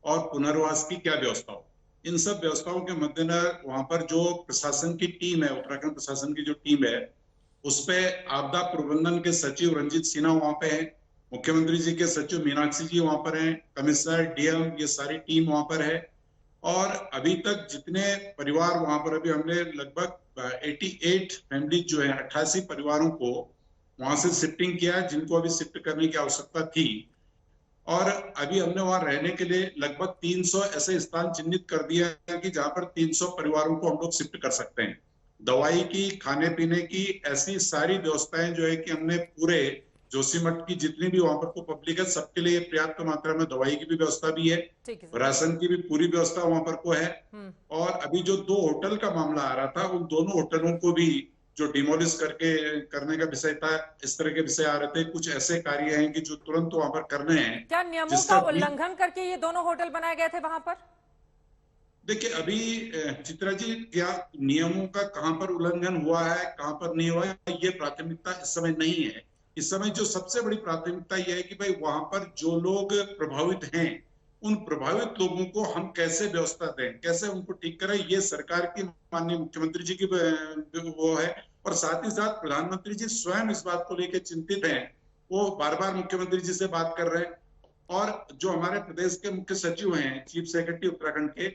और पुनर्वास की क्या व्यवस्था हो। इन सब व्यवस्थाओं के मद्देनजर वहां पर जो प्रशासन की टीम है, उत्तराखंड प्रशासन की जो टीम है, उस पे आपदा प्रबंधन के सचिव रंजीत सिन्हा वहां पे हैं, मुख्यमंत्री जी के सचिव मीनाक्षी जी वहां पर हैं, कमिश्नर डीएम, ये सारी टीम वहां पर है। और अभी तक जितने परिवार वहां पर, अभी हमने लगभग 88 फैमिली जो है, 88 परिवारों को वहां से शिफ्टिंग किया है, जिनको अभी शिफ्ट करने की आवश्यकता थी। और अभी हमने वहां रहने के लिए लगभग 300 ऐसे स्थान चिन्हित कर दिया है कि जहां पर 300 परिवारों को हम लोग शिफ्ट कर सकते हैं। दवाई की, खाने पीने की, ऐसी सारी व्यवस्थाएं जो है कि हमने पूरे जोशीमठ की जितनी भी वहां पर को पब्लिक है, सबके लिए पर्याप्त मात्रा में दवाई की भी व्यवस्था भी है, राशन की भी पूरी व्यवस्था वहां पर को है। और अभी जो 2 होटल का मामला आ रहा था, उन दोनों होटलों को भी जो डिमोलिश करने का विषय था, इस तरह के विषय आ रहे थे। कुछ ऐसे कार्य हैं कि जो तुरंत वहां पर करने हैं। क्या नियमों का उल्लंघन करके ये दोनों होटल बनाए गए थे वहां पर? देखिए अभी चित्रा जी, क्या नियमों का कहां पर उल्लंघन हुआ है, कहां पर नहीं हुआ है, ये प्राथमिकता इस समय नहीं है। इस समय जो सबसे बड़ी प्राथमिकता यह है कि भाई वहां पर जो लोग प्रभावित हैं, उन प्रभावित लोगों को हम कैसे व्यवस्था दें, कैसे उनको ठीक करें, ये सरकार की, माननीय मुख्यमंत्री जी की वो है। और साथ ही साथ प्रधानमंत्री जी स्वयं इस बात को लेकर चिंतित हैं, वो बार बार मुख्यमंत्री जी से बात कर रहे हैं। और जो हमारे प्रदेश के मुख्य सचिव हैं, चीफ सेक्रेटरी उत्तराखंड के,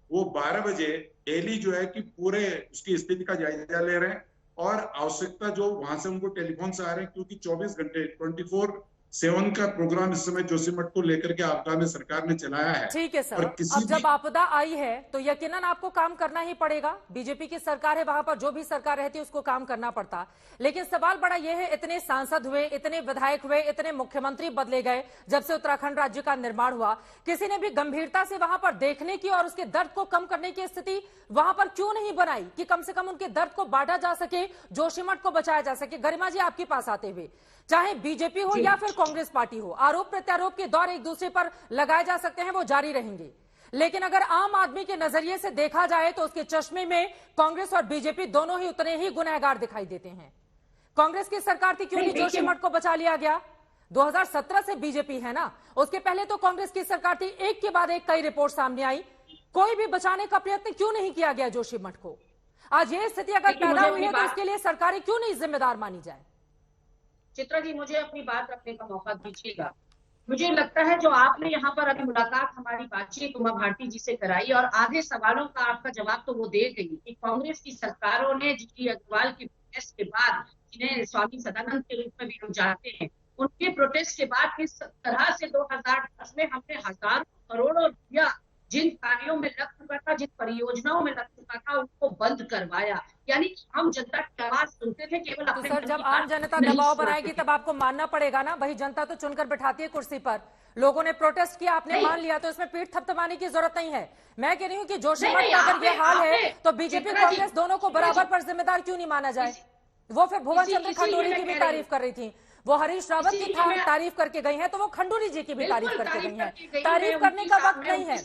वो 12 बजे डेली जो है कि पूरे उसकी स्थिति का जायजा ले रहे हैं। और आवश्यकता जो वहां से उनको टेलीफोन से आ रहे हैं, क्योंकि 24 घंटे 24/7 का प्रोग्राम इस समय जोशीमठ को लेकर के आपदा में सरकार ने चलाया है। ठीक है सर, अब जब आपदा आई है तो यकीनन आपको काम करना ही पड़ेगा। बीजेपी की सरकार है, वहां पर जो भी सरकार रहती है उसको काम करना पड़ता। लेकिन सवाल बड़ा यह है, इतने सांसद हुए, इतने विधायक हुए, इतने मुख्यमंत्री बदले गए जब से उत्तराखंड राज्य का निर्माण हुआ, किसी ने भी गंभीरता से वहां पर देखने की और उसके दर्द को कम करने की स्थिति वहां पर क्यों नहीं बनाई कि कम से कम उनके दर्द को बांटा जा सके, जोशीमठ को बचाया जा सके? गरिमा जी, आपके पास आते हुए, चाहे बीजेपी हो या फिर कांग्रेस पार्टी हो, आरोप प्रत्यारोप के दौर एक दूसरे पर लगाए जा सकते हैं, वो जारी रहेंगे। लेकिन अगर आम आदमी के नजरिए से देखा जाए तो उसके चश्मे में कांग्रेस और बीजेपी दोनों ही उतने ही गुनहगार दिखाई देते हैं। कांग्रेस की सरकार थी, क्योंकि जोशीमठ को बचा लिया गया। 2017 से बीजेपी है ना, उसके पहले तो कांग्रेस की सरकार थी। एक के बाद एक कई रिपोर्ट सामने आई, कोई भी बचाने का प्रयत्न क्यों नहीं किया गया जोशीमठ को? आज ये स्थिति अगर पैदा हुई है तो इसके लिए सरकारें क्यों नहीं जिम्मेदार मानी जाए? चित्रा जी, मुझे अपनी बात रखने का मौका दीजिएगा। मुझे लगता है जो आपने यहाँ पर अभी मुलाकात, हमारी बातचीत उमा भारती जी से कराई और आधे सवालों का आपका जवाब तो वो दे गई कि कांग्रेस की सरकारों ने, जी अग्रवाल की प्रोटेस्ट के बाद, जिन्हें स्वामी सदानंद के रूप में भी हम जानते हैं, उनके प्रोटेस्ट के बाद किस तरह से 2010 में हमने हजारों करोड़ों रुपया जिन कार्यों में लग चुका था, जिन परियोजनाओं में लग चुका था, उनको बंद करवाया। यानी हम जनता की आवाज सुनते थे केवल तो अपने। सर, जब आम जनता दबाव बनाएगी तब आपको मानना पड़ेगा ना। वही जनता तो चुनकर बिठाती है कुर्सी पर। लोगों ने प्रोटेस्ट किया, आपने मान लिया, तो इसमें पीठ थपथपाने की जरूरत नहीं है। मैं कह रही हूँ कि जोशीमठ का अगर ये हाल है तो बीजेपी कांग्रेस दोनों को बराबर पर जिम्मेदार क्यों नहीं माना जाए? वो फिर भुवन चंद्र खंडूरी की भी तारीफ कर रही थी, वो हरीश रावत की तारीफ करके गई हैं, तो वो खंडूरी जी की भी तारीफ करके गई हैं। तारीफ करने का वक्त नहीं है,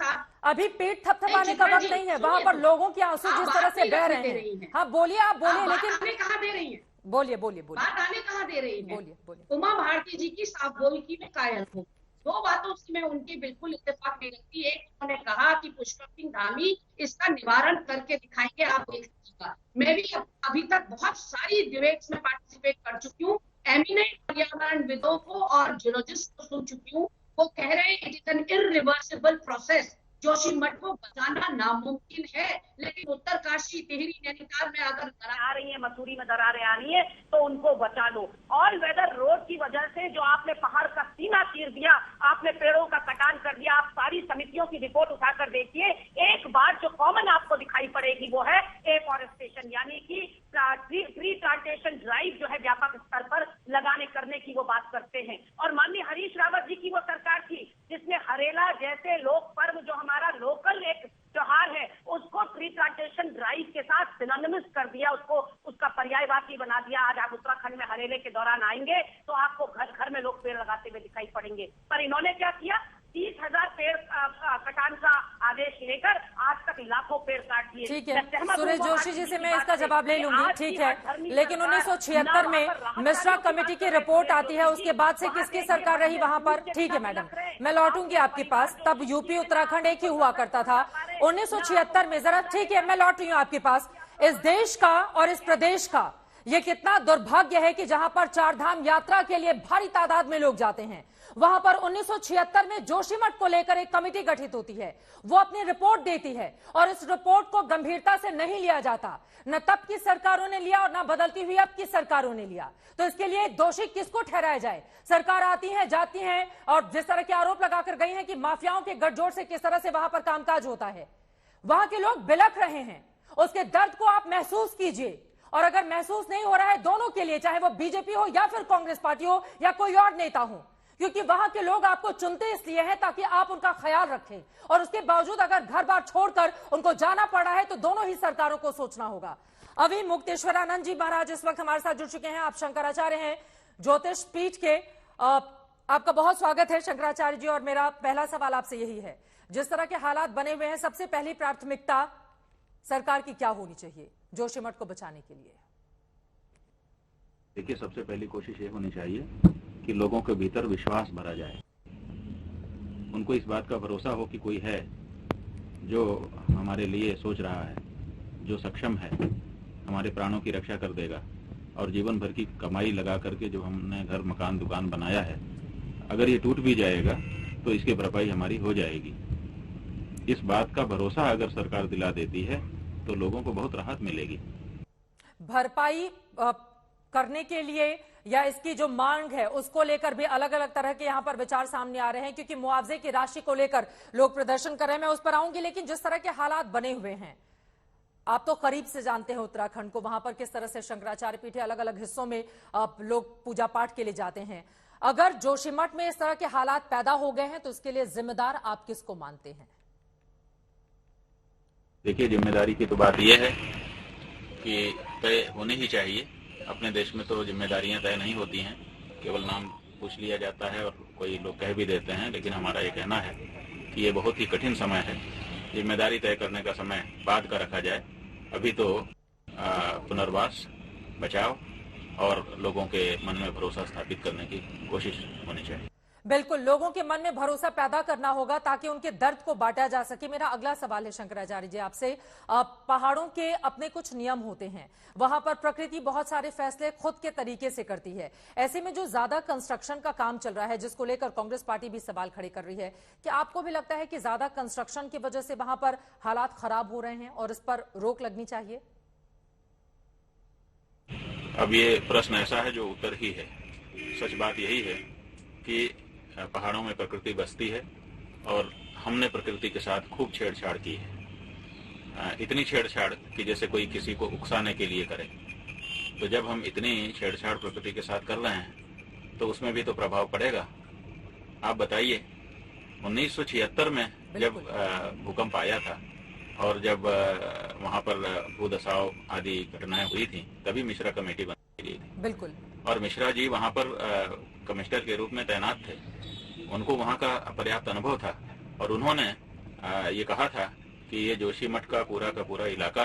अभी पीठ थपथपाने का वक्त नहीं है। वहां पर लोगों के आंसू जिस तरह से बह रहे हैं। हाँ बोलिए, आप बोलिए, लेकिन कहाँ दे रही है? बोलिए बोलिए बोलिए, बात आने कहाँ दे रही है? बोलिए बोलिए। उमा भारती जी की साफ बोलकी में कायल हूँ। दो बातों से मैं उनकी बिल्कुल इत्तेफाक नहीं रखती। एक, उन्होंने कहा कि पुष्कर सिंह धामी इसका निवारण करके दिखाएंगे, आप देख लीजिएगा। मैं भी अभी तक बहुत सारी डिबेट्स में पार्टिसिपेट कर चुकी हूँ, एमिनेंट पर्यावरणविदों को और जियोलॉजिस्ट को सुन चुकी हूँ। वो कह रहे हैं it is an irreversible process, Joshimath को बचाना नामुमकिन है। लेकिन उत्तरकाशी, टिहरी, नैनीताल में अगर दरार आ रही है, मसूरी में दरारें आ रही है, तो उनको बचा लो। ऑल वेदर रोड की वजह से जो आपने पहाड़ का सीना चीर दिया, आपने पेड़ों का कटान कर दिया, आप सारी समितियों की रिपोर्ट उठाकर देखिए, एक बात जो कॉमन आपको दिखाई पड़ेगी वो है एफॉरेस्टेशन, यानी कि ट्री प्लांटेशन ड्राइव जो है व्यापक स्तर पर लगाने करने की वो बात करते हैं। और माननीय हरीश रावत जी की वो सरकार थी जिसने हरेला जैसे लोक पर्व, जो हमारा लोकल एक त्योहार है, उसको ट्री प्लांटेशन ड्राइव के साथ सिनोनिमस कर दिया, उसको उसका पर्यायवाची बना दिया। आज आप उत्तराखंड में हरेले के दौरान आएंगे तो आपको घर घर में लोग पेड़ लगाते हुए दिखाई पड़ेंगे। पर इन्होंने क्या किया, 30,000 पेड़ कटान का आदेश लेकर आज तक लाखों पेड़ काट दिए। ठीक है, सुरेश जोशी जी से मैं इसका जवाब ले लूंगी, ठीक है। लेकिन 1976 में मिश्रा कमेटी की रिपोर्ट आती है, उसके बाद से किसकी सरकार रही वहां पर? ठीक है मैडम, मैं लौटूंगी आपके पास। तब यूपी उत्तराखंड एक ही हुआ करता था 1976 में। जरा ठीक है, मैं लौट रही हूँ आपके पास। इस देश का और इस प्रदेश का ये कितना दुर्भाग्य है कि जहां पर चारधाम यात्रा के लिए भारी तादाद में लोग जाते हैं, वहां पर 1976 में जोशीमठ को लेकर एक कमेटी गठित होती है, वो अपनी रिपोर्ट देती है और इस रिपोर्ट को गंभीरता से नहीं लिया जाता। न तब की सरकारों ने लिया और न बदलती हुई अब की सरकारों ने लिया। तो इसके लिए दोषी किसको ठहराया जाए? सरकार आती है, जाती है और जिस तरह के आरोप लगाकर गई हैं कि माफियाओं के गठजोड़ से किस तरह से वहां पर कामकाज होता है, वहां के लोग बिलख रहे हैं। उसके दर्द को आप महसूस कीजिए, और अगर महसूस नहीं हो रहा है दोनों के लिए, चाहे वो बीजेपी हो या फिर कांग्रेस पार्टी हो या कोई और नेता हो, क्योंकि वहां के लोग आपको चुनते इसलिए हैं ताकि आप उनका ख्याल रखें, और उसके बावजूद अगर घर बार छोड़कर उनको जाना पड़ा है तो दोनों ही सरकारों को सोचना होगा। अभी मुक्तेश्वरानंद जी महाराज इस वक्त हमारे साथ जुड़ चुके हैं। आप शंकराचार्य हैं ज्योतिष पीठ के। आपका बहुत स्वागत है शंकराचार्य जी। और मेरा पहला सवाल आपसे यही है, जिस तरह के हालात बने हुए हैं, सबसे पहली प्राथमिकता सरकार की क्या होनी चाहिए जोशीमठ को बचाने के लिए? देखिए, सबसे पहली कोशिश ये होनी चाहिए कि लोगों के भीतर विश्वास भरा जाए, उनको इस बात का भरोसा हो कि कोई है जो हमारे लिए सोच रहा है, जो सक्षम है, हमारे प्राणों की रक्षा कर देगा। और जीवन भर की कमाई लगा करके जो हमने घर मकान दुकान बनाया है, अगर ये टूट भी जाएगा तो इसकी भरपाई हमारी हो जाएगी। इस बात का भरोसा अगर सरकार दिला देती है तो लोगों को बहुत राहत मिलेगी। भरपाई करने के लिए या इसकी जो मांग है उसको लेकर भी अलग अलग तरह के यहां पर विचार सामने आ रहे हैं, क्योंकि मुआवजे की राशि को लेकर लोग प्रदर्शन कर रहे हैं। मैं उस पर आऊंगी, लेकिन जिस तरह के हालात बने हुए हैं, आप तो करीब से जानते हैं उत्तराखंड को, वहां पर किस तरह से शंकराचार्य पीठ अलग अलग हिस्सों में लोग पूजा पाठ के लिए जाते हैं। अगर जोशीमठ में इस तरह के हालात पैदा हो गए हैं तो इसके लिए जिम्मेदार आप किसको मानते हैं? देखिए, जिम्मेदारी की तो बात यह है कि तय होनी ही चाहिए। अपने देश में तो जिम्मेदारियां तय नहीं होती हैं, केवल नाम पूछ लिया जाता है और कोई लोग कह भी देते हैं। लेकिन हमारा ये कहना है कि ये बहुत ही कठिन समय है, जिम्मेदारी तय करने का समय बाद का रखा जाए। अभी तो पुनर्वास, बचाव और लोगों के मन में भरोसा स्थापित करने की कोशिश होनी चाहिए। बिल्कुल, लोगों के मन में भरोसा पैदा करना होगा ताकि उनके दर्द को बांटा जा सके। मेरा अगला सवाल है शंकराचार्य जी आपसे, पहाड़ों के अपने कुछ नियम होते हैं, वहां पर प्रकृति बहुत सारे फैसले खुद के तरीके से करती है। ऐसे में जो ज्यादा कंस्ट्रक्शन का काम चल रहा है, जिसको लेकर कांग्रेस पार्टी भी सवाल खड़े कर रही है, क्या आपको भी लगता है कि ज्यादा कंस्ट्रक्शन की वजह से वहां पर हालात खराब हो रहे हैं और इस पर रोक लगनी चाहिए? अब ये प्रश्न ऐसा है जो उत्तर ही है। सच बात यही है कि पहाड़ों में प्रकृति बसती है और हमने प्रकृति के साथ खूब छेड़छाड़ की है। इतनी छेड़छाड़ कि जैसे कोई किसी को उकसाने के लिए करे। तो जब हम इतनी छेड़छाड़ प्रकृति के साथ कर रहे हैं तो उसमें भी तो प्रभाव पड़ेगा। आप बताइए, 1976 में जब भूकंप आया था और जब वहां पर भूदसाव आदि घटनाएं हुई थी, तभी मिश्रा कमेटी बनाई गई थी। बिल्कुल। और मिश्रा जी वहां पर कमिश्नर के रूप में तैनात थे, उनको वहां का पर्याप्त अनुभव था और उन्होंने ये कहा था कि ये जोशीमठ का पूरा इलाका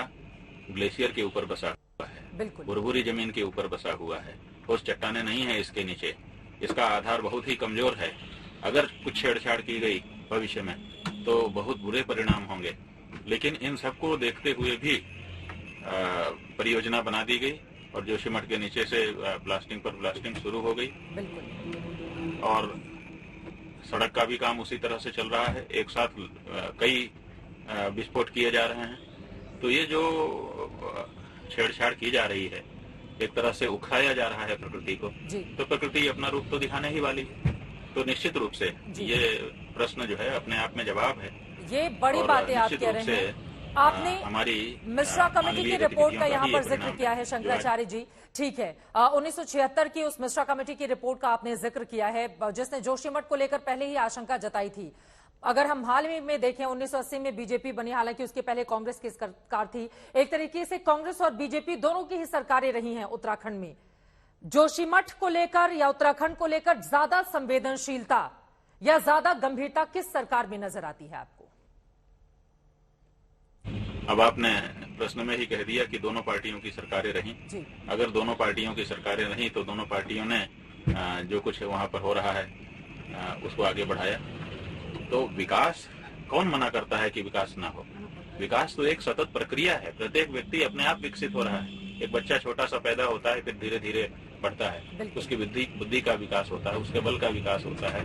ग्लेशियर के ऊपर बसा हुआ है, भुरभुरी जमीन के ऊपर बसा हुआ है, ठोस चट्टाने नहीं है इसके नीचे, इसका आधार बहुत ही कमजोर है अगर कुछ छेड़छाड़ की गई भविष्य में तो बहुत बुरे परिणाम होंगे। लेकिन इन सबको देखते हुए भी परियोजना बना दी गई और जोशीमठ के नीचे से ब्लास्टिंग पर ब्लास्टिंग शुरू हो गई और सड़क का भी काम उसी तरह से चल रहा है। एक साथ कई विस्फोट किए जा रहे हैं। तो ये जो छेड़छाड़ की जा रही है, एक तरह से उखड़ाया जा रहा है प्रकृति को, तो प्रकृति अपना रूप तो दिखाने ही वाली है। तो निश्चित रूप से ये प्रश्न जो है अपने आप में जवाब है। ये बड़ी बातें आप कह रहे हैं। आपने हमारी मिश्रा कमेटी की रिपोर्ट का यहाँ पर जिक्र किया है शंकराचार्य जी, ठीक है। 1976 की उस मिश्रा कमेटी की रिपोर्ट का आपने जिक्र किया है जिसने जोशीमठ को लेकर पहले ही आशंका जताई थी। अगर हम हाल ही में देखें 1980 में बीजेपी बनी, हालांकि उसके पहले कांग्रेस की सरकार थी। एक तरीके से कांग्रेस और बीजेपी दोनों की ही सरकारें रही हैं उत्तराखंड में। जोशीमठ को लेकर या उत्तराखंड को लेकर ज्यादा संवेदनशीलता या ज्यादा गंभीरता किस सरकार में नजर आती है आपको? अब आपने प्रश्न में ही कह दिया कि दोनों पार्टियों की सरकारें रहीं। अगर दोनों पार्टियों की सरकारें रहीं तो दोनों पार्टियों ने जो कुछ वहां पर हो रहा है उसको आगे बढ़ाया। तो विकास कौन मना करता है कि विकास ना हो? विकास तो एक सतत प्रक्रिया है। प्रत्येक व्यक्ति अपने आप विकसित हो रहा है। एक बच्चा छोटा सा पैदा होता है, फिर धीरे धीरे बढ़ता है, उसकी बुद्धि का विकास होता है, उसके बल का विकास होता है,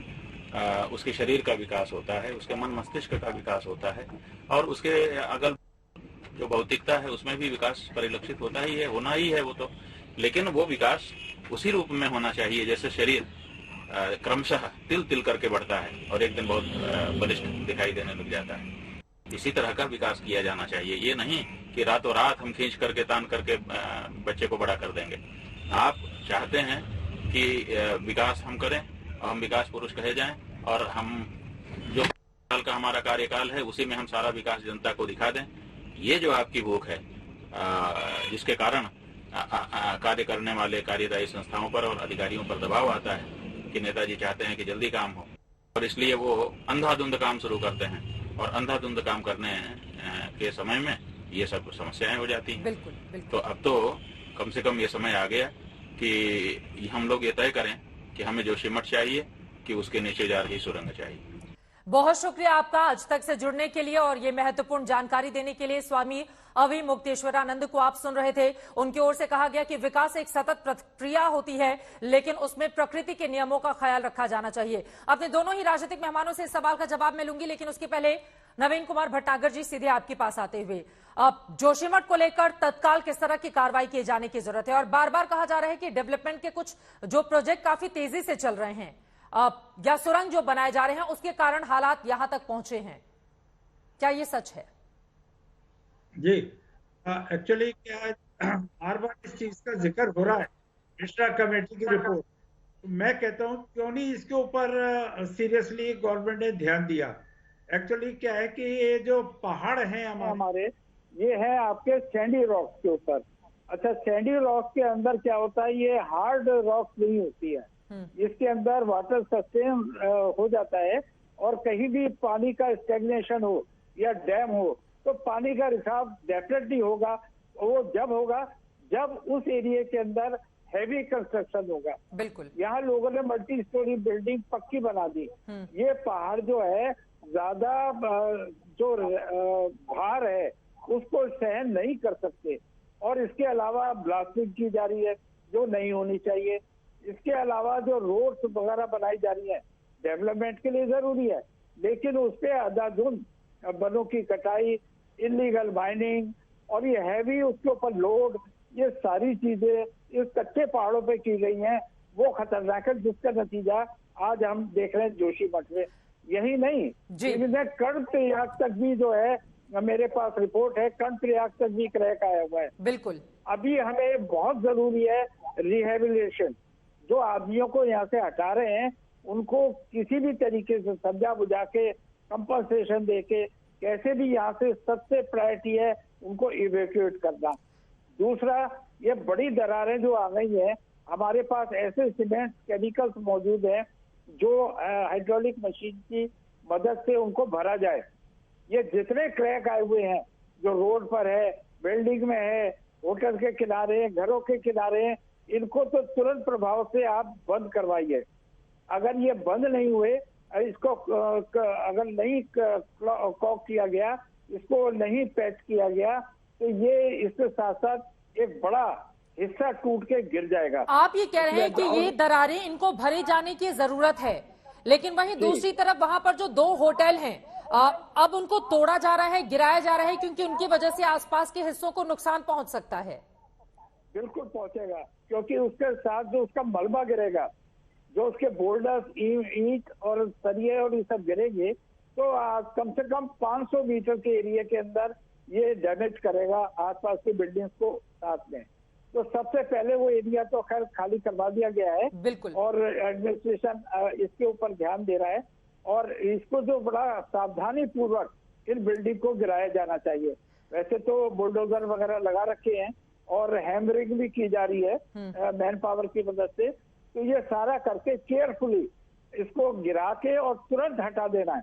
उसके शरीर का विकास होता है, उसके मन मस्तिष्क का विकास होता है और उसके अगल जो भौतिकता है उसमें भी विकास परिलक्षित होता ही है, होना ही है वो तो। लेकिन वो विकास उसी रूप में होना चाहिए जैसे शरीर क्रमशः तिल तिल करके बढ़ता है और एक दिन बहुत बलिष्ठ दिखाई देने लग जाता है। इसी तरह का विकास किया जाना चाहिए। ये नहीं कि रातों रात हम खींच करके तान करके बच्चे को बड़ा कर देंगे। आप चाहते हैं कि विकास हम करें और हम विकास पुरुष कहे जाएं और हम जो साल का हमारा कार्यकाल है उसी में हम सारा विकास जनता को दिखा दें। ये जो आपकी भूख है जिसके कारण कार्य करने वाले कार्यदायी संस्थाओं पर और अधिकारियों पर दबाव आता है कि नेताजी चाहते हैं कि जल्दी काम हो और इसलिए वो अंधाधुंध काम शुरू करते हैं और अंधाधुंध काम करने के समय में ये सब समस्याएं हो जाती हैं। बिल्कुल। तो अब तो कम से कम ये समय आ गया कि हम लोग ये तय करें कि हमें जोशीमठ चाहिए कि उसके नीचे जा रही सुरंग चाहिए। बहुत शुक्रिया आपका आज तक से जुड़ने के लिए और ये महत्वपूर्ण जानकारी देने के लिए। स्वामी अविमुक्तेश्वरानंद को आप सुन रहे थे। उनकी ओर से कहा गया कि विकास एक सतत प्रक्रिया होती है लेकिन उसमें प्रकृति के नियमों का ख्याल रखा जाना चाहिए। अपने दोनों ही राजनीतिक मेहमानों से इस सवाल का जवाब मैं लूंगी, लेकिन उसके पहले नवीन कुमार भट्टागर जी सीधे आपके पास आते हुए, अब जोशीमठ को लेकर तत्काल किस तरह की कार्रवाई किए जाने की जरूरत है? और बार बार कहा जा रहा है कि डेवलपमेंट के कुछ जो प्रोजेक्ट काफी तेजी से चल रहे हैं या सुरंग जो बनाए जा रहे हैं उसके कारण हालात यहां तक पहुंचे हैं, क्या ये सच है? जी एक्चुअली क्या बार बार इस चीज का जिक्र हो रहा है, मिश्रा कमेटी की रिपोर्ट। तो मैं कहता हूं क्यों नहीं इसके ऊपर सीरियसली गवर्नमेंट ने ध्यान दिया। एक्चुअली क्या है कि ये जो पहाड़ हैं हमारे ये है आपके सैंडी रॉक के ऊपर। अच्छा, सैंडी रॉक के अंदर क्या होता है, ये हार्ड रॉक नहीं होती है, इसके अंदर वाटर सस्टेन हो जाता है और कहीं भी पानी का स्टेग्नेशन हो या डैम हो तो पानी का रिसाव डेफिनेटली होगा। वो जब होगा जब उस एरिया के अंदर हैवी कंस्ट्रक्शन होगा। बिल्कुल। यहाँ लोगों ने मल्टी स्टोरी बिल्डिंग पक्की बना दी। ये पहाड़ जो है ज्यादा जो भार है उसको सहन नहीं कर सकते और इसके अलावा ब्लास्टिंग की जा रही है जो नहीं होनी चाहिए। इसके अलावा जो रोड्स वगैरह बनाई जा रही है डेवलपमेंट के लिए जरूरी है, लेकिन उस पे अंधाधुंध वनों की कटाई, इलीगल माइनिंग और ये हैवी उसके ऊपर लोड, ये सारी चीजें इस कच्चे पहाड़ों पे की गई हैं, वो खतरनाक है, जिसका नतीजा आज हम देख रहे हैं जोशीमठ में। यही नहीं, कर्णप्रयाग तक भी जो है, मेरे पास रिपोर्ट है, कर्णप्रयाग तक भी क्रैक आया हुआ है। बिल्कुल। अभी हमें बहुत जरूरी है रिहेबिलिटेशन। जो आदमियों को यहाँ से हटा रहे हैं उनको किसी भी तरीके से समझा बुझा के कंपनसेशन दे के कैसे भी यहाँ से सबसे प्रायोरिटी है उनको इवैक्यूएट करना। दूसरा, ये बड़ी दरारें जो आ गई हैं, हमारे पास ऐसे सीमेंट केमिकल्स मौजूद हैं जो हाइड्रोलिक मशीन की मदद से उनको भरा जाए। ये जितने क्रैक आए हुए हैं जो रोड पर है, बिल्डिंग में है, होटल के किनारे, घरों के किनारे, इनको तो तुरंत प्रभाव से आप बंद करवाइए। अगर ये बंद नहीं हुए, इसको अगर नहीं कॉक किया गया, इसको नहीं पैच किया गया, तो ये इसके साथ साथ एक बड़ा हिस्सा टूट के गिर जाएगा। आप ये कह रहे हैं कि ये दरारें इनको भरे जाने की जरूरत है, लेकिन वहीं दूसरी तरफ वहां पर जो 2 होटल हैं अब उनको तोड़ा जा रहा है, गिराया जा रहा है, क्योंकि उनकी वजह से आसपास के हिस्सों को नुकसान पहुंच सकता है। बिल्कुल पहुंचेगा, क्योंकि उसके साथ जो उसका मलबा गिरेगा, जो उसके बोल्डर्स, ईंट और सरिये और ये सब गिरेंगे, तो कम से कम 500 मीटर के एरिया के अंदर ये डैमेज करेगा आसपास की बिल्डिंग्स को साथ में। तो सबसे पहले वो एरिया तो खैर खाली करवा दिया गया है, बिल्कुल, और एडमिनिस्ट्रेशन इसके ऊपर ध्यान दे रहा है, और इसको जो बड़ा सावधानी पूर्वक इन बिल्डिंग को गिराया जाना चाहिए। वैसे तो बुलडोजर वगैरह लगा रखे हैं और हैमरिंग भी की जा रही है मैन पावर की मदद से, तो ये सारा करके केयरफुली इसको गिरा के और तुरंत हटा देना है।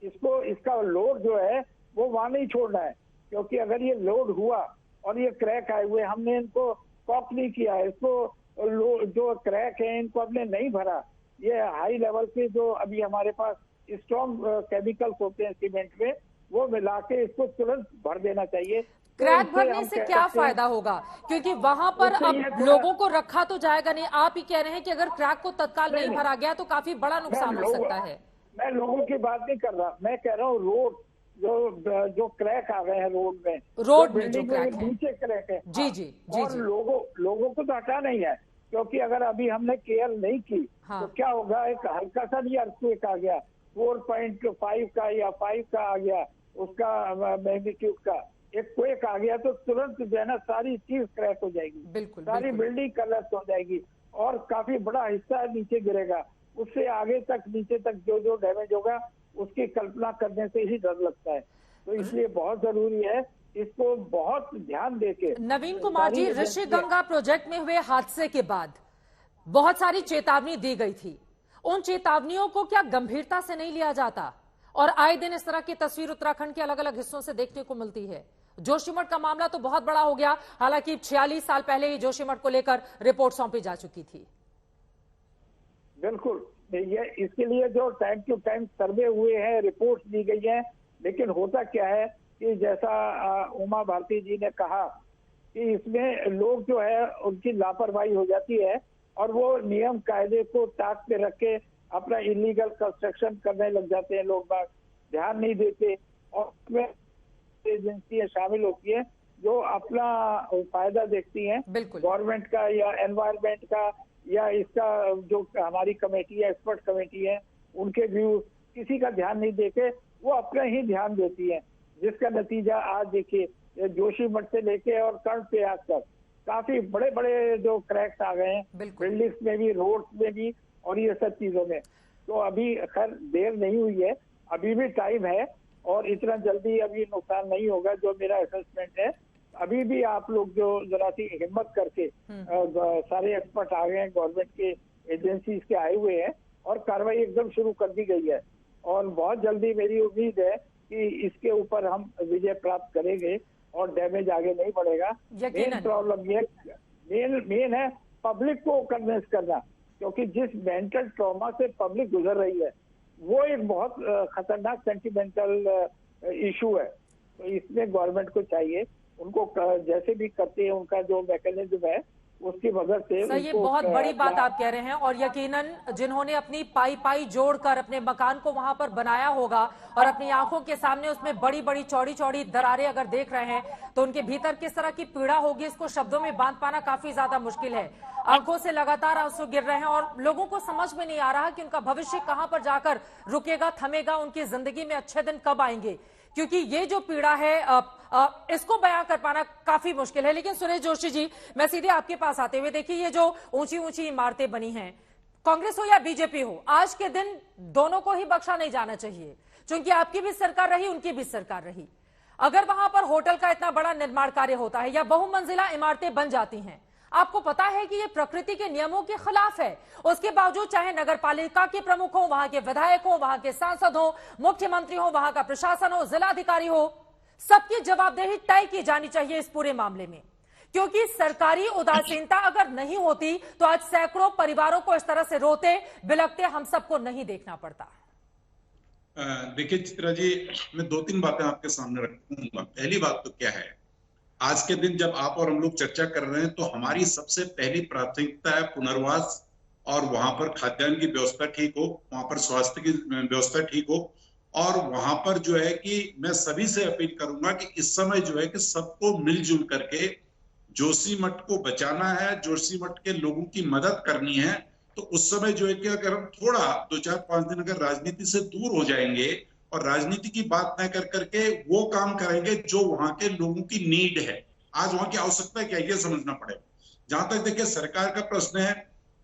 इसको, इसका लोड जो है वो वहां नहीं छोड़ना है, क्योंकि अगर ये लोड हुआ और ये क्रैक आए हुए, हमने इनको कॉक नहीं किया है, इसको जो क्रैक है इनको हमने नहीं भरा, ये हाई लेवल के जो अभी हमारे पास स्ट्रॉन्ग केमिकल्स होते हैं सीमेंट में, वो मिला के इसको तुरंत भर देना चाहिए। क्रैक भरने से क्या फायदा होगा, क्योंकि वहां पर अब लोगों को रखा तो जाएगा नहीं। आप ही कह रहे हैं कि अगर क्रैक को तत्काल नहीं भरा गया तो काफी बड़ा नुकसान हो सकता है। मैं लोगों की बात नहीं कर रहा, मैं कह रहा हूँ रोड जो क्रैक आ गए हैं रोड में जो क्रैक है, नीचे क्रैक है, जी जी जी, और लोगों को तो हटा नहीं है, क्योंकि अगर अभी हमने केयर नहीं की तो क्या होगा, एक हल्का सा भी अर्थक्वेक आ गया 4.5 का या 5 का आ गया, उसका मैग्नीट्यूड का एक क्वेक आ गया, तो तुरंत जो है ना सारी चीज क्रैक हो जाएगी, बिल्कुल, सारी बिल्डिंग कलर्स हो जाएगी और काफी बड़ा हिस्सा नीचे गिरेगा। उससे आगे तक नीचे तक जो डैमेज होगा उसकी कल्पना करने से ही डर लगता है। तो इसलिए बहुत जरूरी है इसको बहुत ध्यान देके। नवीन कुमार जी, ऋषिगंगा प्रोजेक्ट में हुए हादसे के बाद बहुत सारी चेतावनी दी गई थी, उन चेतावनियों को क्या गंभीरता से नहीं लिया जाता? और आए दिन इस तरह की तस्वीर उत्तराखंड के अलग अलग हिस्सों से देखने को मिलती है। जोशीमठ का मामला तो बहुत बड़ा हो गया, हालांकि 46 साल पहले ही जोशीमठ को लेकर रिपोर्ट सौंपी जा चुकी थी। बिल्कुल, ये इसके लिए जो टाइम टू टाइम सर्वे हुए हैं, रिपोर्ट दी गई है, लेकिन होता क्या है कि जैसा उमा भारती जी ने कहा कि इसमें लोग जो है उनकी लापरवाही हो जाती है और वो नियम कायदे को ताक पे रख के अपना इलीगल कंस्ट्रक्शन करने लग जाते हैं। लोग बात ध्यान नहीं देते और उसमें एजेंसियां शामिल होती है जो अपना फायदा देखती हैं, गवर्नमेंट का या एनवायरमेंट का या इसका जो हमारी कमेटी है, एक्सपर्ट कमेटी है, उनके व्यू किसी का ध्यान नहीं देके वो अपना ही ध्यान देती है, जिसका नतीजा आज देखिए जोशीमठ से लेके और कर्ण प्रयाग तक काफी बड़े बड़े जो क्रैक्स आ गए हैं, बिल्डिंग्स में भी, रोड्स में भी और ये सब चीजों में। तो अभी खैर देर नहीं हुई है, अभी भी टाइम है और इतना जल्दी अभी नुकसान नहीं होगा जो मेरा असेसमेंट है। अभी भी आप लोग जो जरा सी हिम्मत करके सारे एक्सपर्ट आ गए हैं, गवर्नमेंट के एजेंसीज के आए हुए हैं और कार्रवाई एकदम शुरू कर दी गई है और बहुत जल्दी मेरी उम्मीद है कि इसके ऊपर हम विजय प्राप्त करेंगे और डैमेज आगे नहीं बढ़ेगा। मेन प्रॉब्लम ये मेन है पब्लिक को कन्विंस करना, क्योंकि जिस मेंटल ट्रॉमा से पब्लिक गुजर रही है वो एक बहुत खतरनाक सेंटिमेंटल इशू है। तो इसमें गवर्नमेंट को चाहिए, उनको जैसे भी करते हैं उनका जो मैकेनिज्म है उसकी मदद से। सर, ये बहुत बड़ी बात आप कह रहे हैं और यकीनन जिन्होंने अपनी पाई जोड़कर अपने मकान को वहां पर बनाया होगा और अपनी आंखों के सामने उसमें बड़ी बड़ी चौड़ी चौड़ी दरारें अगर देख रहे हैं तो उनके भीतर किस तरह की पीड़ा होगी, इसको शब्दों में बांध पाना काफी ज्यादा मुश्किल है। आंखों से लगातार आंसू गिर रहे हैं और लोगों को समझ में नहीं आ रहा कि उनका भविष्य कहां पर जाकर रुकेगा, थमेगा, उनकी जिंदगी में अच्छे दिन कब आएंगे, क्योंकि ये जो पीड़ा है इसको बयां कर पाना काफी मुश्किल है। लेकिन सुरेश जोशी जी, मैं सीधे आपके पास आते हुए, देखिए ये जो ऊंची ऊंची इमारतें बनी हैं, कांग्रेस हो या बीजेपी हो, आज के दिन दोनों को ही बख्शा नहीं जाना चाहिए, क्योंकि आपकी भी सरकार रही, उनकी भी सरकार रही। अगर वहां पर होटल का इतना बड़ा निर्माण कार्य होता है या बहुमंजिला इमारतें बन जाती हैं, आपको पता है कि ये प्रकृति के नियमों के खिलाफ है, उसके बावजूद चाहे नगर पालिका के प्रमुख हो, वहां के विधायक हो, वहां के सांसद हो, मुख्यमंत्री हो, वहां का प्रशासन हो, जिलाधिकारी हो, सबकी जवाबदेही तय की जानी चाहिए इस पूरे मामले में, क्योंकि सरकारी उदासीनता अगर नहीं होती तो आज सैकड़ों परिवारों को इस तरह से रोते बिलखते हम सबको नहीं देखना पड़ता। देखिए चित्रा जी, मैं 2-3 बातें आपके सामने रखूंगा। पहली बात तो क्या है, आज के दिन जब आप और हम लोग चर्चा कर रहे हैं तो हमारी सबसे पहली प्राथमिकता है पुनर्वास, और वहां पर खाद्यान्न की व्यवस्था ठीक हो, वहां पर स्वास्थ्य की व्यवस्था ठीक हो, और वहां पर जो है कि मैं सभी से अपील करूंगा कि इस समय जो है कि सबको मिलजुल करके जोशीमठ को बचाना है, जोशीमठ के लोगों की मदद करनी है। तो उस समय जो है कि अगर हम थोड़ा 2-4-5 दिन अगर राजनीति से दूर हो जाएंगे और राजनीति की बात न कर करके वो काम करेंगे जो वहां के लोगों की नीड है, आज वहां की आवश्यकता क्या है, ये समझना पड़ेगा। जहां तक देखिए सरकार का प्रश्न है,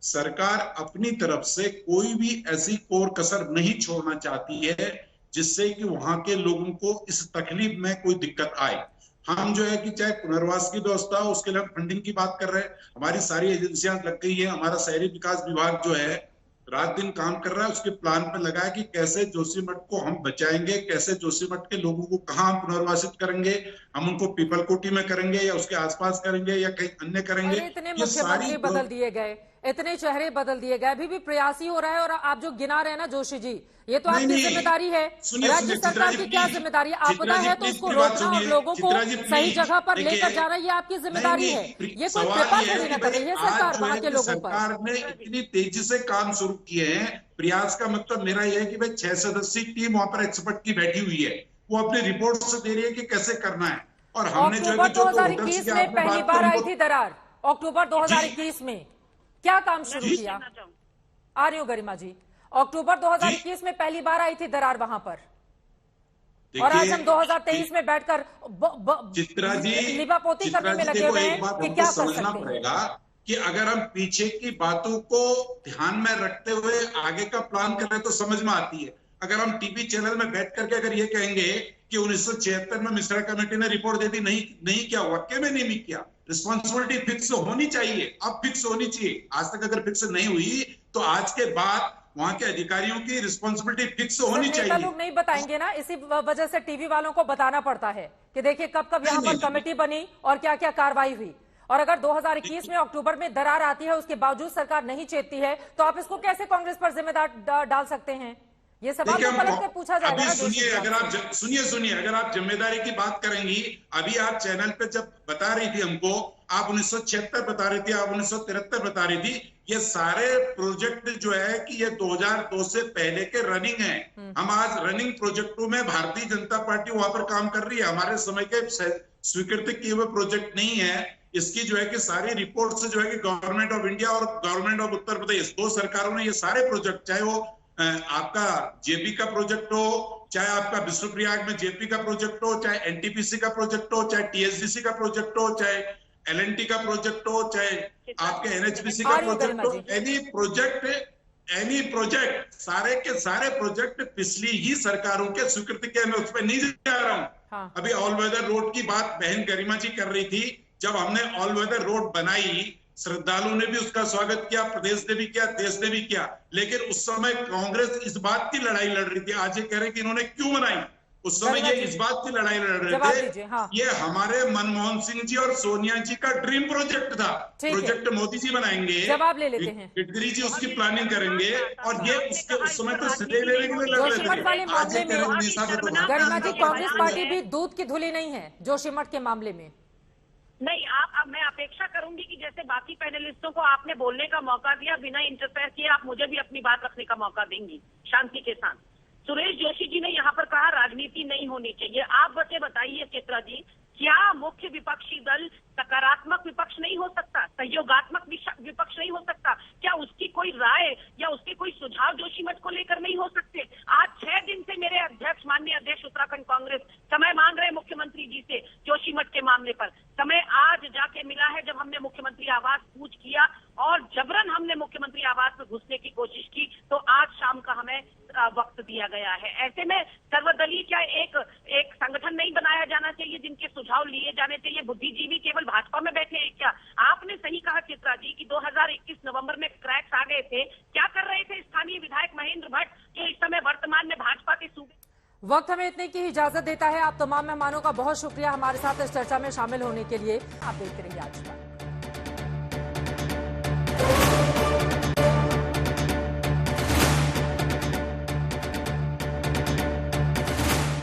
सरकार अपनी तरफ से कोई भी ऐसी कोर कसर नहीं छोड़ना चाहती है जिससे कि वहां के लोगों को इस तकलीफ में कोई दिक्कत आए। हम जो है कि चाहे पुनर्वास की व्यवस्था हो, उसके लिए हम फंडिंग की बात कर रहे हैं, हमारी सारी एजेंसियां लग गई है, हमारा शहरी विकास विभाग जो है रात दिन काम कर रहा है, उसके प्लान पे लगा है कि कैसे जोशीमठ को हम बचाएंगे, कैसे जोशीमठ के लोगों को कहाँ हम पुनर्वासित करेंगे, हम उनको पीपल कोटी में करेंगे या उसके आसपास करेंगे या कहीं अन्य करेंगे। इतने मुख्यमंत्री बदल दिए गए, इतने चेहरे बदल दिए गए, अभी भी प्रयास ही हो रहा है। और आप जो गिना रहे हैं ना जोशी जी, ये तो आपकी जिम्मेदारी है। राज्य सरकार की क्या जिम्मेदारी है? आपदा है तो उसको रोकना और लोगों को सही जगह पर लेकर जाना, ये आपकी जिम्मेदारी है। ये कोई कृपा थोड़ी ना कर रही है सरकार वहां के लोगों पर। सरकार ने इतनी तेजी से काम शुरू किए हैं, प्रयास का मतलब मेरा यह है कि भाई 6 सदस्यीय टीम वहां पर एक्सपर्ट की बैठी हुई है, वो अपनी रिपोर्ट से दे रही है कि कैसे करना है। और हमने जो अक्टूबर 2021 में पहली बार आई थी दरार, अक्टूबर 2021 में क्या काम शुरू किया? आ रही हूँ गरिमा जी, अक्टूबर 2021 में पहली बार आई थी दरार वहां पर, और आज हम 2023 में बैठकर चित्रा जी लिपापोती करने में लगे हुए हैं कि क्या कर सकते पड़ेगा कि अगर हम पीछे की बातों को ध्यान में रखते हुए आगे का प्लान करें तो समझ में आती है। अगर हम टीवी चैनल में बैठ करके अगर ये कहेंगे कि 1976 में मिश्रा कमेटी ने रिपोर्ट दे दी, नहीं किया, वाकई में नहीं किया, रिस्पॉन्सिबिलिटी फिक्स होनी चाहिए, अब फिक्स होनी चाहिए। आज तक अगर फिक्स नहीं हुई तो आज के बाद वहां के अधिकारियों की रिस्पॉन्सिबिलिटी फिक्स होनी चाहिए। लोग नहीं बताएंगे ना, इसी वजह से टीवी वालों को बताना पड़ता है कि देखिए कब कब यहाँ पर कमेटी बनी और क्या क्या कार्रवाई हुई। और अगर 2021 में अक्टूबर में दरार आती है, उसके बावजूद सरकार नहीं चेतती है, तो आप इसको कैसे कांग्रेस पर जिम्मेदार डाल सकते हैं? ये सवाल तो पलट कर पूछा जाएगा। अभी सुनिए, अगर आप जिम्मेदारी की बात करेंगी, अभी आप चैनल पे जब बता रही थी हमको, आप 1976 बता रही थी, आप 1973 बता रही थी, ये सारे प्रोजेक्ट जो है कि ये 2002 से पहले के रनिंग है। हम आज रनिंग प्रोजेक्टों में भारतीय जनता पार्टी वहां पर काम कर रही है, हमारे समय के स्वीकृत किए हुए प्रोजेक्ट नहीं है। इसकी जो है कि सारी रिपोर्ट से जो है कि गवर्नमेंट ऑफ इंडिया और गवर्नमेंट ऑफ उत्तर प्रदेश, 2 सरकारों ने ये सारे प्रोजेक्ट, चाहे वो आपका जेपी का प्रोजेक्ट हो, चाहे आपका विश्वप्रयाग में जेपी का प्रोजेक्ट हो, चाहे एनटीपीसी का प्रोजेक्ट हो, चाहे टीएसडीसी का प्रोजेक्ट हो, चाहे एलएनटी का प्रोजेक्ट हो, चाहे आपके एनएचपीसी का प्रोजेक्ट हो, एनी प्रोजेक्ट, सारे के सारे प्रोजेक्ट पिछली ही सरकारों के स्वीकृति के, मैं उस पर नहीं जा रहा हूं। हाँ। अभी ऑल वेदर रोड की बात बहन गरिमा जी कर रही थी, जब हमने ऑल वेदर रोड बनाई, श्रद्धालुओं ने भी उसका स्वागत किया, प्रदेश ने भी किया, देश ने भी किया, लेकिन उस समय कांग्रेस इस बात की लड़ाई लड़ रही थी। आज ये कह रहे कि इन्होंने क्यों बनाई, उस समय ये इस बात की लड़ाई लड़ रहे थे। हाँ। ये हमारे मनमोहन सिंह जी और सोनिया जी का ड्रीम प्रोजेक्ट था। प्रोजेक्ट मोदी जी बनाएंगे, जवाब ले लेते हैं, गडकरी जी उसकी प्लानिंग करेंगे, और ये उसके उस समय तो श्रेय लेने के लिए लड़ रहे थे। गरिमा जी, कांग्रेस पार्टी भी दूध की धुली नहीं है जोशीमठ के मामले में। नहीं, अब मैं अपेक्षा करूंगी कि जैसे बाकी पैनलिस्टों को आपने बोलने का मौका दिया, बिना इंटरफेयर किए आप मुझे भी अपनी बात रखने का मौका देंगी शांति के साथ। सुरेश जोशी जी ने यहाँ पर कहा राजनीति नहीं होनी चाहिए। आप बच्चे बताइए चित्रा जी, क्या मुख्य विपक्षी दल सकारात्मक विपक्ष नहीं हो सकता, सहयोगात्मक विपक्ष नहीं हो सकता? क्या उसकी कोई राय या उसके कोई सुझाव जोशीमठ को लेकर नहीं हो सकते? आज 6 दिन से मेरे अध्यक्ष, माननीय अध्यक्ष उत्तराखंड कांग्रेस समय मांग रहे मुख्यमंत्री जी से जोशीमठ के मामले पर। समय आज जाके मिला है जब हमने मुख्यमंत्री आवास कूच किया और जबरन हमने मुख्यमंत्री आवास में घुसने की कोशिश की, तो आज शाम का हमें वक्त दिया गया है। ऐसे में सर्वदलीय क्या एक संगठन नहीं बनाया जाना चाहिए जिनके सुझाव लिए जाने चाहिए? बुद्धिजीवी केवल भाजपा में बैठे हैं क्या? आपने सही कहा चित्रा जी कि 2021 नवंबर में क्रैक्स आ गए थे। क्या कर रहे थे स्थानीय विधायक महेंद्र भट्ट, जो इस समय वर्तमान में भाजपा के सूबे। वक्त हमें इतने की इजाजत देता है। आप तमाम मेहमानों का बहुत शुक्रिया हमारे साथ इस चर्चा में शामिल होने के लिए। आप देखते रहिए आज का।